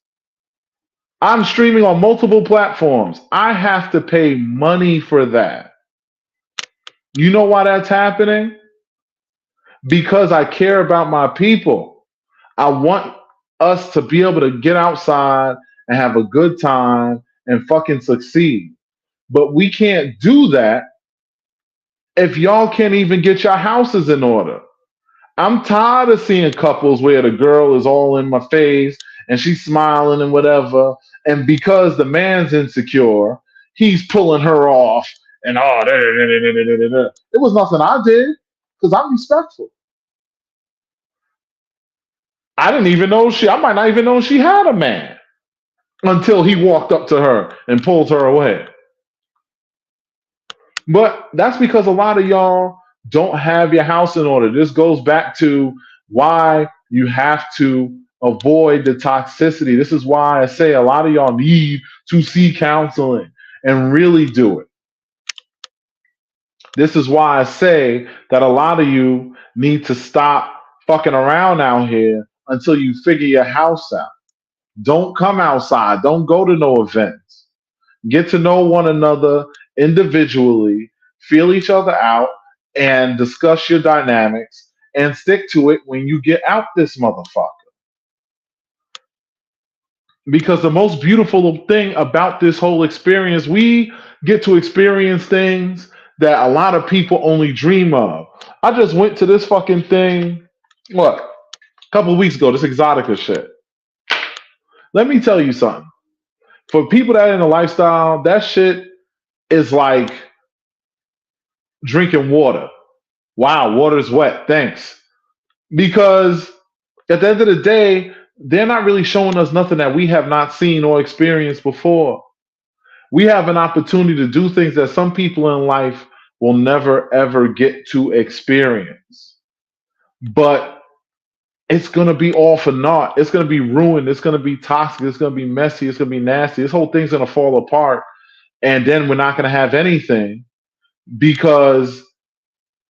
I'm streaming on multiple platforms. I have to pay money for that. You know why that's happening? Because I care about my people. I want us to be able to get outside and have a good time and fucking succeed. But we can't do that if y'all can't even get your houses in order. I'm tired of seeing couples where the girl is all in my face and she's smiling and whatever. And because the man's insecure, he's pulling her off and oh, da, da, da, da, da, da, da. It was nothing I did because I'm respectful. I might not even know she had a man until he walked up to her and pulled her away. But that's because a lot of y'all don't have your house in order. This goes back to why you have to avoid the toxicity. This is why I say a lot of y'all need to see counseling and really do it. This is why I say that a lot of you need to stop fucking around out here until you figure your house out. Don't come outside. Don't go to no events. Get to know one another individually, feel each other out, and discuss your dynamics and stick to it when you get out this motherfucker. Because the most beautiful thing about this whole experience, we get to experience things that a lot of people only dream of. I just went to this fucking thing. What? A couple of weeks ago, this exotica shit. Let me tell you something. For people that are in the lifestyle, that shit is like drinking water. Wow, water's wet. Thanks. Because at the end of the day, they're not really showing us nothing that we have not seen or experienced before. We have an opportunity to do things that some people in life will never ever get to experience. But it's going to be all for naught. It's going to be ruined. It's going to be toxic. It's going to be messy. It's going to be nasty. This whole thing's going to fall apart. And then we're not going to have anything because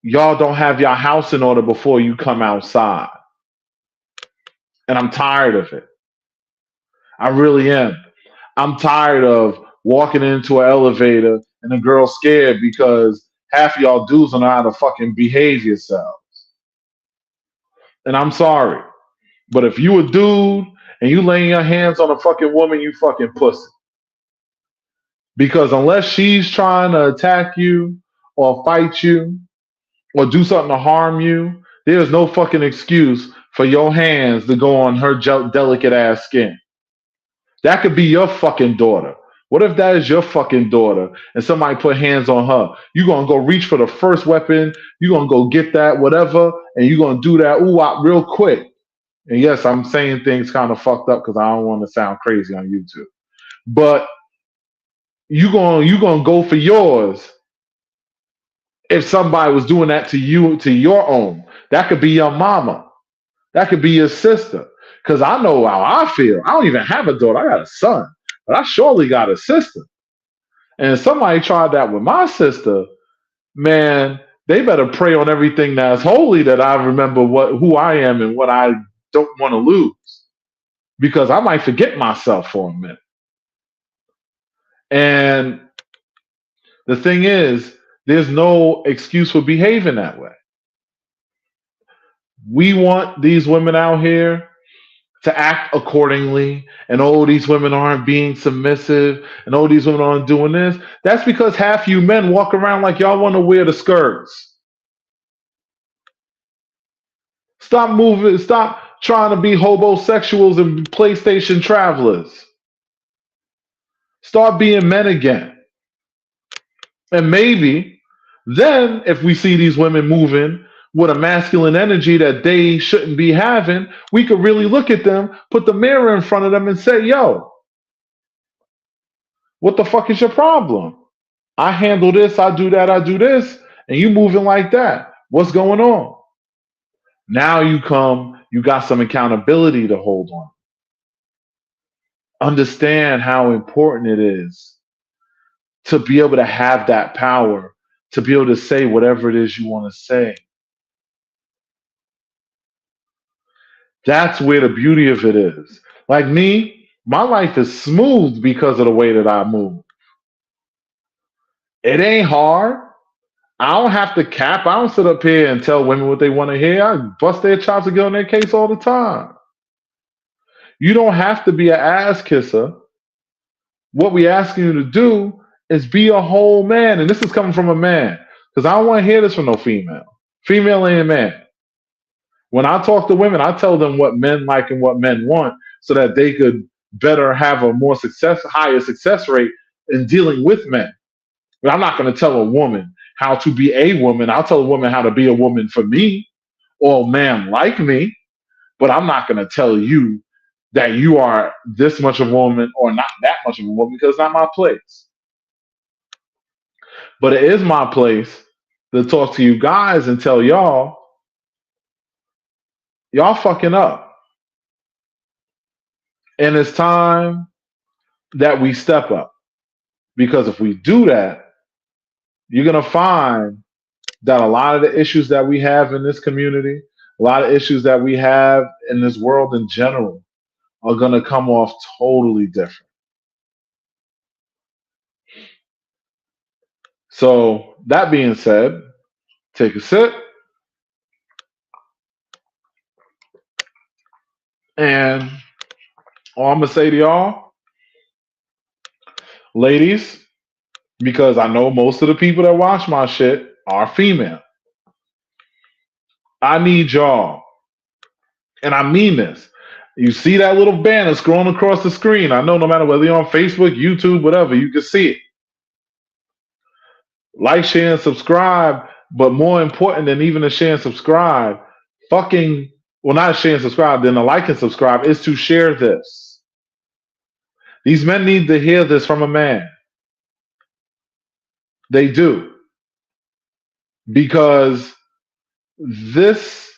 y'all don't have your house in order before you come outside. And I'm tired of it. I really am. I'm tired of walking into an elevator and the girl's scared because half of y'all dudes don't know how to fucking behave yourselves. And I'm sorry. But if you a dude and you laying your hands on a fucking woman, you fucking pussy. Because unless she's trying to attack you or fight you or do something to harm you, there's no fucking excuse for your hands to go on her delicate ass skin. That could be your fucking daughter. What if that is your fucking daughter and somebody put hands on her? You're going to go reach for the first weapon. You're going to go get that, whatever, and you're going to do that real quick. And yes, I'm saying things kind of fucked up because I don't want to sound crazy on YouTube. But you're going to go for yours if somebody was doing that to you, to your own. That could be your mama. That could be your sister. Because I know how I feel. I don't even have a daughter. I got a son. But I surely got a sister. And if somebody tried that with my sister, man, they better pray on everything that's holy that I remember who I am and what I don't want to lose. Because I might forget myself for a minute. And the thing is, there's no excuse for behaving that way. We want these women out here to act accordingly, and oh, these women aren't being submissive, and oh, these women aren't doing this. That's because half you men walk around like y'all want to wear the skirts. Stop moving, stop trying to be hobosexuals and PlayStation travelers. Start being men again. And maybe then, if we see these women moving with a masculine energy that they shouldn't be having, we could really look at them, put the mirror in front of them and say, yo, what the fuck is your problem? I handle this, I do that, I do this, and you moving like that. What's going on? Now you got some accountability to hold on. Understand how important it is to be able to have that power, to be able to say whatever it is you want to say. That's where the beauty of it is. Like me, my life is smooth because of the way that I move. It ain't hard. I don't have to cap. I don't sit up here and tell women what they want to hear. I bust their chops and get on their case all the time. You don't have to be an ass kisser. What we asking you to do is be a whole man. And this is coming from a man. Because I don't want to hear this from no female. Female ain't a man. When I talk to women, I tell them what men like and what men want so that they could better have a higher success rate in dealing with men. But I'm not going to tell a woman how to be a woman. I'll tell a woman how to be a woman for me or a man like me. But I'm not going to tell you that you are this much of a woman or not that much of a woman because it's not my place. But it is my place to talk to you guys and tell y'all fucking up. And it's time that we step up. Because if we do that, you're going to find that a lot of the issues that we have in this community, a lot of issues that we have in this world in general, are going to come off totally different. So, that being said, take a sip. And all I'm going to say to y'all, ladies, because I know most of the people that watch my shit are female. I need y'all And I mean this. You see that little banner scrolling across the screen. I know no matter whether you're on Facebook, YouTube, whatever, you can see it. Like, share, and subscribe. But more important than even the share and subscribe, fucking, well, not share and subscribe, then the like and subscribe is to share this. These men need to hear this from a man. They do. Because this,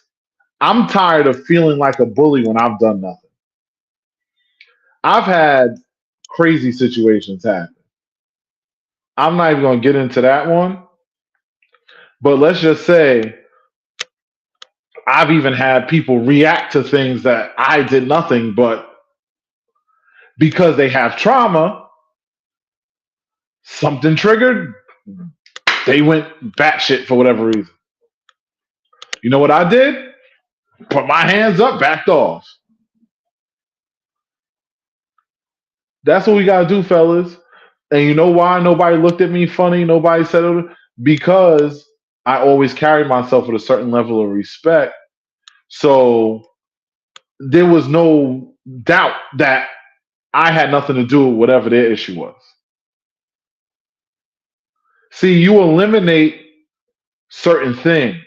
I'm tired of feeling like a bully when I've done nothing. I've had crazy situations happen. I'm not even going to get into that one, but let's just say I've even had people react to things that I did nothing, but because they have trauma, something triggered, they went batshit for whatever reason. You know what I did? Put my hands up, backed off. That's what we got to do, fellas. And you know why nobody looked at me funny? Nobody said it? Because I always carried myself with a certain level of respect. So there was no doubt that I had nothing to do with whatever their issue was. See, you eliminate certain things,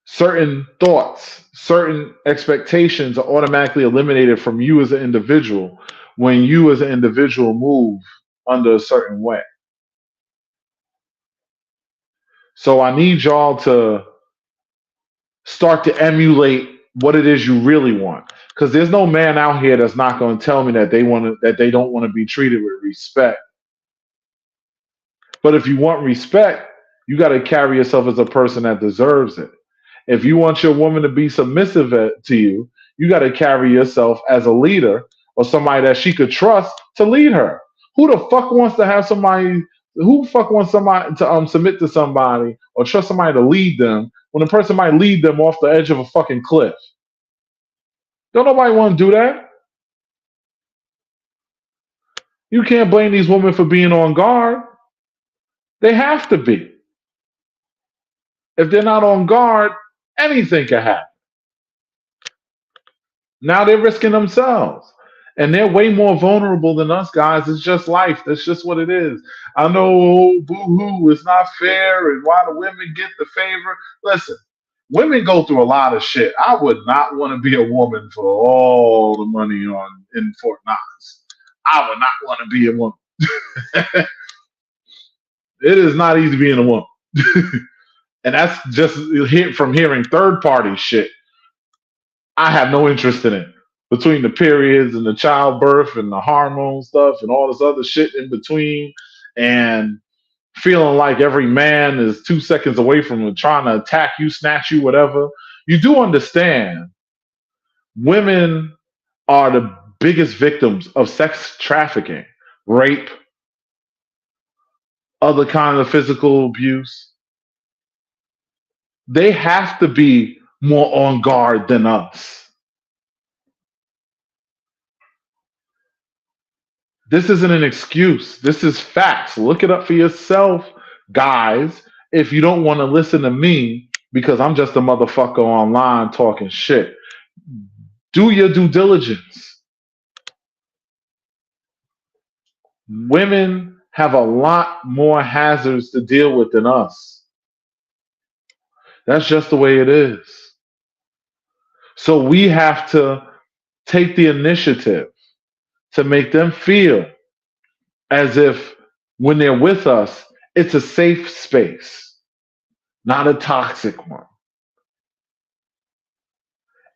certain thoughts, certain expectations are automatically eliminated from you as an individual when you as an individual move under a certain way. So I need y'all to start to emulate what it is you really want. Because there's no man out here that's not going to tell me that they don't want to be treated with respect. But if you want respect, you got to carry yourself as a person that deserves it. If you want your woman to be submissive to you, you got to carry yourself as a leader or somebody that she could trust to lead her. Who the fuck wants to have somebody? Who the fuck wants somebody to submit to somebody or trust somebody to lead them when the person might lead them off the edge of a fucking cliff? Don't nobody want to do that. You can't blame these women for being on guard. They have to be. If they're not on guard, anything can happen. Now they're risking themselves. And they're way more vulnerable than us guys. It's just life. That's just what it is. I know, oh, boo-hoo, it's not fair, and why the women get the favor. Listen, women go through a lot of shit. I would not want to be a woman for all the money in Fort Knox. I would not want to be a woman. It is not easy being a woman. And that's just from hearing third-party shit. I have no interest in it. Between the periods and the childbirth and the hormone stuff and all this other shit in between, and feeling like every man is 2 seconds away from trying to attack you, snatch you, whatever. You do understand women are the biggest victims of sex trafficking, rape, other kinds of physical abuse. They have to be more on guard than us. This isn't an excuse. This is facts. Look it up for yourself, guys, if you don't want to listen to me because I'm just a motherfucker online talking shit. Do your due diligence. Women have a lot more hazards to deal with than us. That's just the way it is. So we have to take the initiative to make them feel as if when they're with us, it's a safe space, not a toxic one.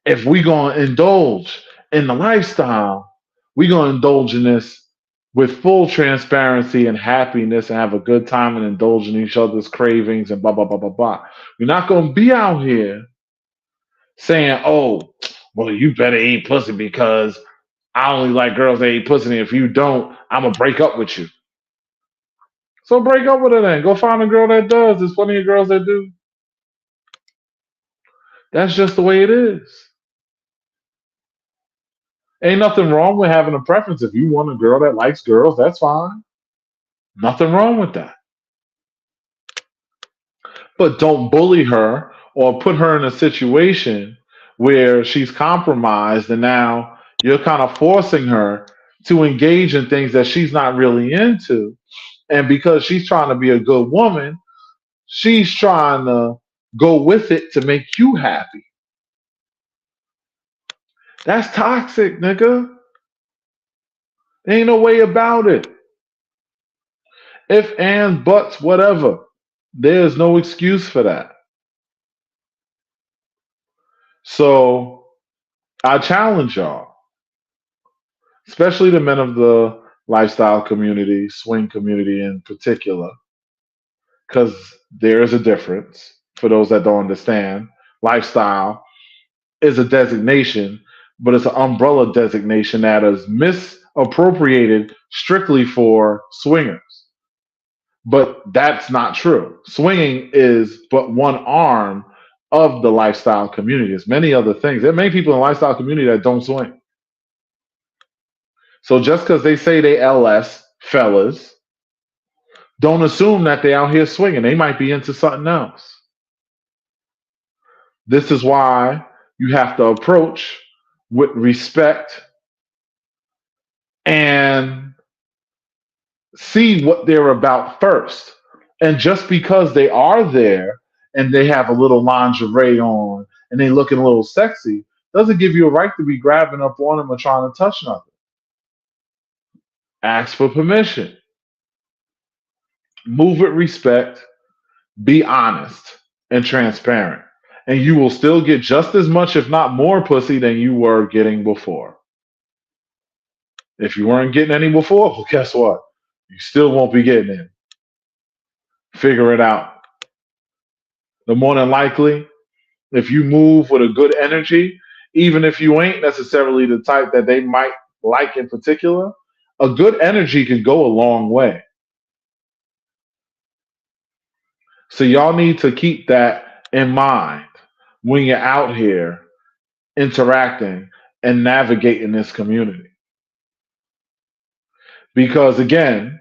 If we're going to indulge in the lifestyle, we're going to indulge in this with full transparency and happiness and have a good time and indulge in each other's cravings and blah, blah, blah, blah, blah. We're not going to be out here saying, oh, well, you better eat pussy because I only like girls that eat pussy. And if you don't, I'm going to break up with you. So break up with her then. Go find a girl that does. There's plenty of girls that do. That's just the way it is. Ain't nothing wrong with having a preference. If you want a girl that likes girls, that's fine. Nothing wrong with that. But don't bully her or put her in a situation where she's compromised and now you're kind of forcing her to engage in things that she's not really into. And because she's trying to be a good woman, she's trying to go with it to make you happy. That's toxic, nigga. Ain't no way about it. If and buts, whatever. There's no excuse for that. So I challenge y'all, especially the men of the lifestyle community, swing community in particular, because there is a difference for those that don't understand. Lifestyle is a designation, but it's an umbrella designation that is misappropriated strictly for swingers. But that's not true. Swinging is but one arm of the lifestyle community. There's many other things. There are many people in the lifestyle community that don't swing. So just because they say they LS fellas, don't assume that they out here swinging. They might be into something else. This is why you have to approach with respect and see what they're about first. And just because they are there and they have a little lingerie on and they looking a little sexy doesn't give you a right to be grabbing up on them or trying to touch nothing. Ask for permission. Move with respect. Be honest and transparent. And you will still get just as much, if not more, pussy than you were getting before. If you weren't getting any before, well, guess what? You still won't be getting any. Figure it out. The more than likely, if you move with a good energy, even if you ain't necessarily the type that they might like in particular, a good energy can go a long way. So y'all need to keep that in mind when you're out here interacting and navigating this community. Because again,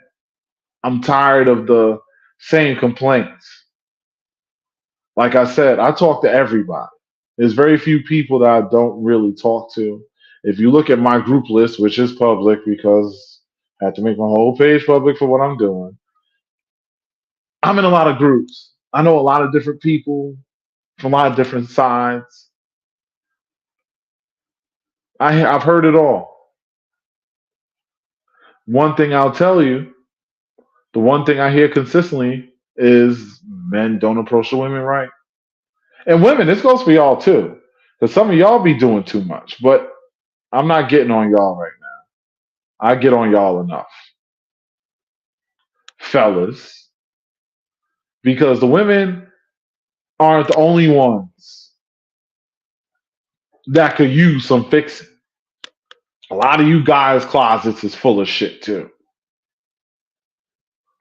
I'm tired of the same complaints. Like I said, I talk to everybody. There's very few people that I don't really talk to. If you look at my group list, which is public because I have to make my whole page public for what I'm doing, I'm in a lot of groups. I know a lot of different people from a lot of different sides. I've heard it all. One thing I'll tell you, the one thing I hear consistently is men don't approach the women right. And women, this goes for y'all too. Because some of y'all be doing too much. But I'm not getting on y'all right now. I get on y'all enough. Fellas. Because the women aren't the only ones that could use some fixing. A lot of you guys' closets is full of shit too.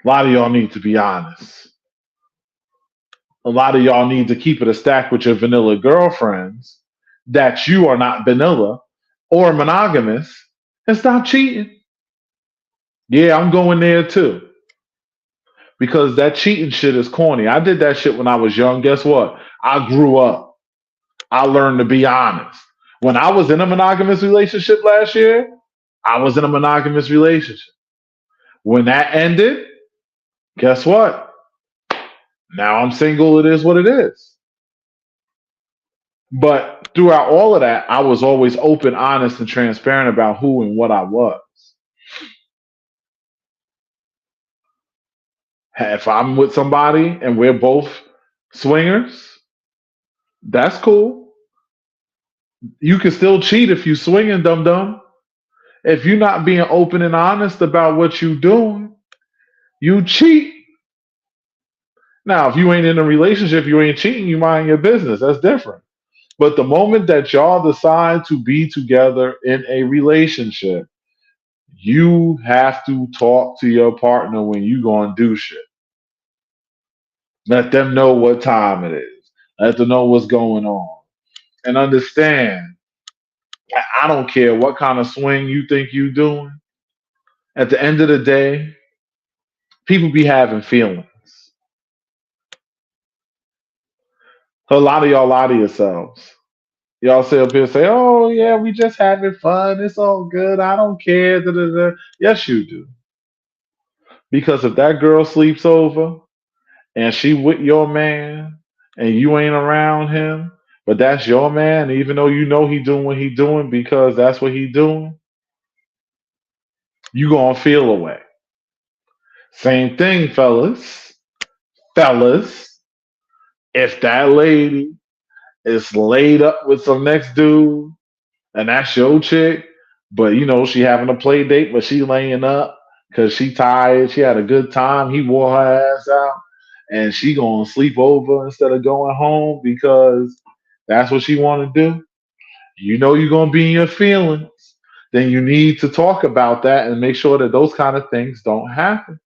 A lot of y'all need to be honest. A lot of y'all need to keep it a stack with your vanilla girlfriends that you are not vanilla or monogamous and stop cheating. Yeah, I'm going there too. Because that cheating shit is corny. I did that shit when I was young. Guess what? I grew up. I learned to be honest. When I was in a monogamous relationship last year, I was in a monogamous relationship. When that ended, guess what? Now I'm single. It is what it is. But throughout all of that, I was always open, honest, and transparent about who and what I was. If I'm with somebody and we're both swingers, that's cool. You can still cheat if you swinging, dum dum. If you're not being open and honest about what you doing, you cheat. Now, if you ain't in a relationship, you ain't cheating, you mind your business. That's different. But the moment that y'all decide to be together in a relationship, you have to talk to your partner when you gonna do shit. Let them know what time it is. Let them know what's going on. And understand, I don't care what kind of swing you think you doing. At the end of the day, people be having feelings. So a lot of y'all lie to yourselves. Y'all sit up here and say, "Oh yeah, we just having fun. It's all good. I don't care." Da, da, da. Yes, you do. Because if that girl sleeps over and she with your man and you ain't around him, but that's your man, even though you know he doing what he doing because that's what he doing, you gonna feel away. Same thing, fellas. Fellas, if that lady is laid up with some next dude and that's your chick, but you know she having a play date, but she laying up because she tired, she had a good time, he wore her ass out, and she gonna sleep over instead of going home because that's what she want to do. You know you're gonna be in your feelings. Then you need to talk about that and make sure that those kind of things don't happen.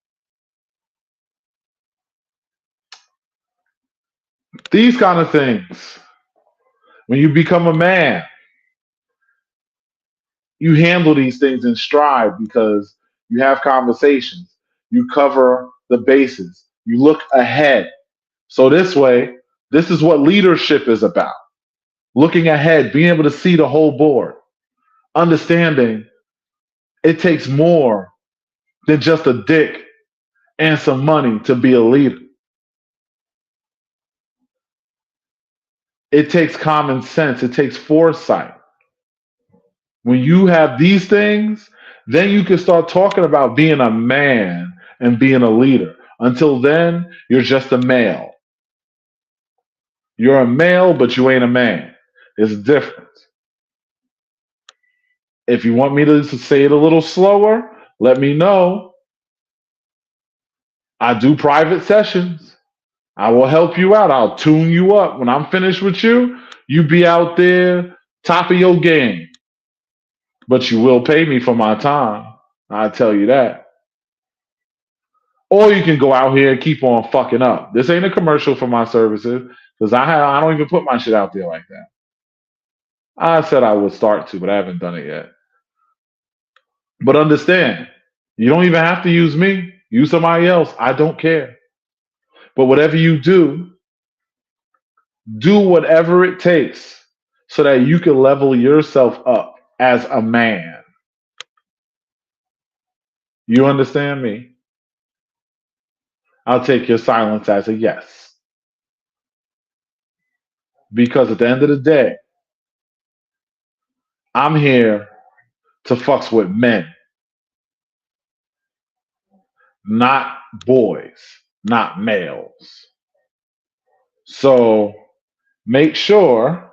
These kind of things. When you become a man, you handle these things in stride because you have conversations, you cover the bases, you look ahead. So this way, this is what leadership is about. Looking ahead, being able to see the whole board, understanding it takes more than just a dick and some money to be a leader. It takes common sense, it takes foresight. When you have these things, then you can start talking about being a man and being a leader. Until then, you're just a male. You're a male, but you ain't a man. It's different. If you want me to say it a little slower, let me know. I do private sessions. I will help you out. I'll tune you up. When I'm finished with you, you be out there top of your game. But you will pay me for my time. I tell you that. Or you can go out here and keep on fucking up. This ain't a commercial for my services because I don't even put my shit out there like that. I said I would start to, but I haven't done it yet. But understand, you don't even have to use me. Use somebody else. I don't care. But whatever you do whatever it takes so that you can level yourself up as a man. You understand me? I'll take your silence as a yes. Because at the end of the day, I'm here to fucks with men, not boys, not males. So make sure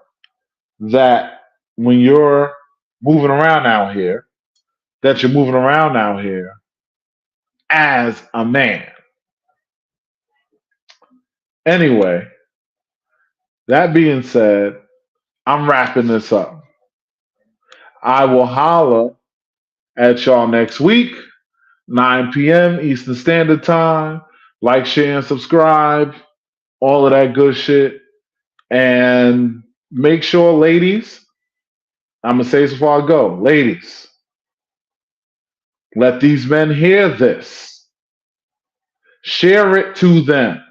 that when you're moving around out here, that you're moving around out here as a man. Anyway, that being said, I'm wrapping this up. I will holler at y'all next week, 9 p.m. Eastern Standard Time. Like, share, and subscribe. All of that good shit. And make sure, ladies, I'm going to say this before I go. Ladies, let these men hear this. Share it to them.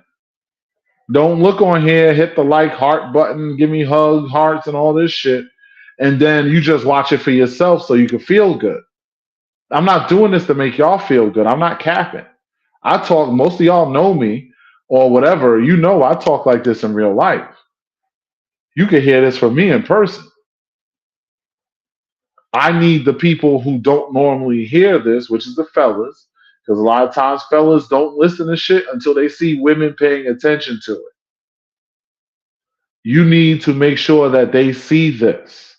Don't look on here, hit the like heart button, give me hugs, hearts, and all this shit. And then you just watch it for yourself so you can feel good. I'm not doing this to make y'all feel good. I'm not capping. I talk, most of y'all know me or whatever. You know I talk like this in real life. You can hear this from me in person. I need the people who don't normally hear this, which is the fellas, because a lot of times fellas don't listen to shit until they see women paying attention to it. You need to make sure that they see this.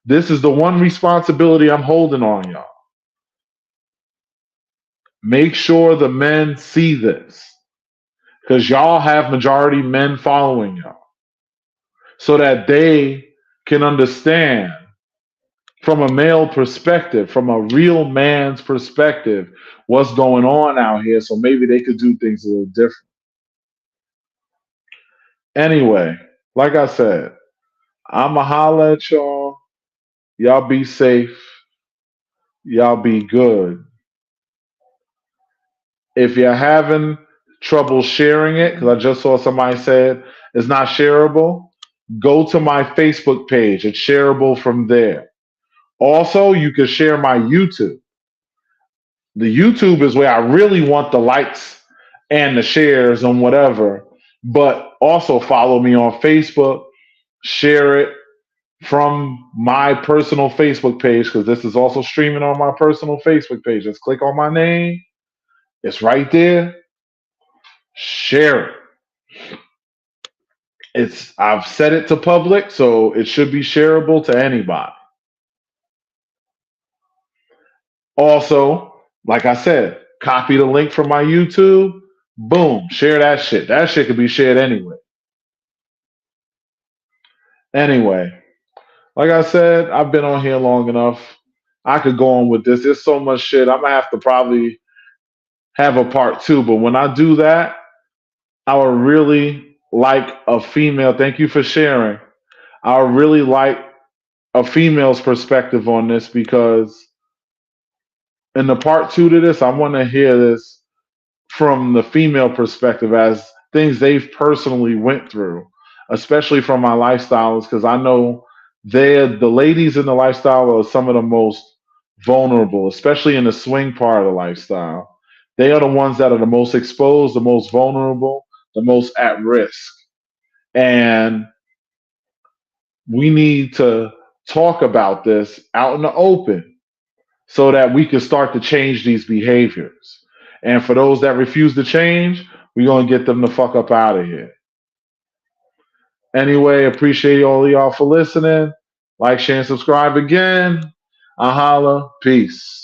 This is the one responsibility I'm holding on y'all. Make sure the men see this because y'all have majority men following y'all so that they can understand from a male perspective, from a real man's perspective, what's going on out here. So maybe they could do things a little different. Anyway, like I said, I'ma holla at y'all. Y'all be safe. Y'all be good. If you're having trouble sharing it, because I just saw somebody said it's not shareable, Go to my Facebook page. It's shareable from there. Also, you can share my YouTube. The YouTube is where I really want the likes and the shares on whatever, but also follow me on Facebook, share it from my personal Facebook page because this is also streaming on my personal Facebook page. Just click on my name, it's right there. Share it. I've set it to public, so it should be shareable to anybody. Also, like I said, copy the link from my YouTube. Boom, share that shit. That shit could be shared anyway. Anyway, like I said, I've been on here long enough. I could go on with this. There's so much shit. I'm gonna have to probably have a part two. But when I do that, I would really like a female. Thank you for sharing. I would really like a female's perspective on this because in the part two to this, I want to hear this from the female perspective as things they've personally went through, especially from my lifestyles, because I know the ladies in the lifestyle are some of the most vulnerable, especially in the swing part of the lifestyle. They are the ones that are the most exposed, the most vulnerable, the most at risk. And we need to talk about this out in the open so that we can start to change these behaviors. And for those that refuse to change, we're going to get them the fuck up out of here. Anyway, appreciate all of y'all for listening. Like, share, and subscribe again. Ahala. Peace.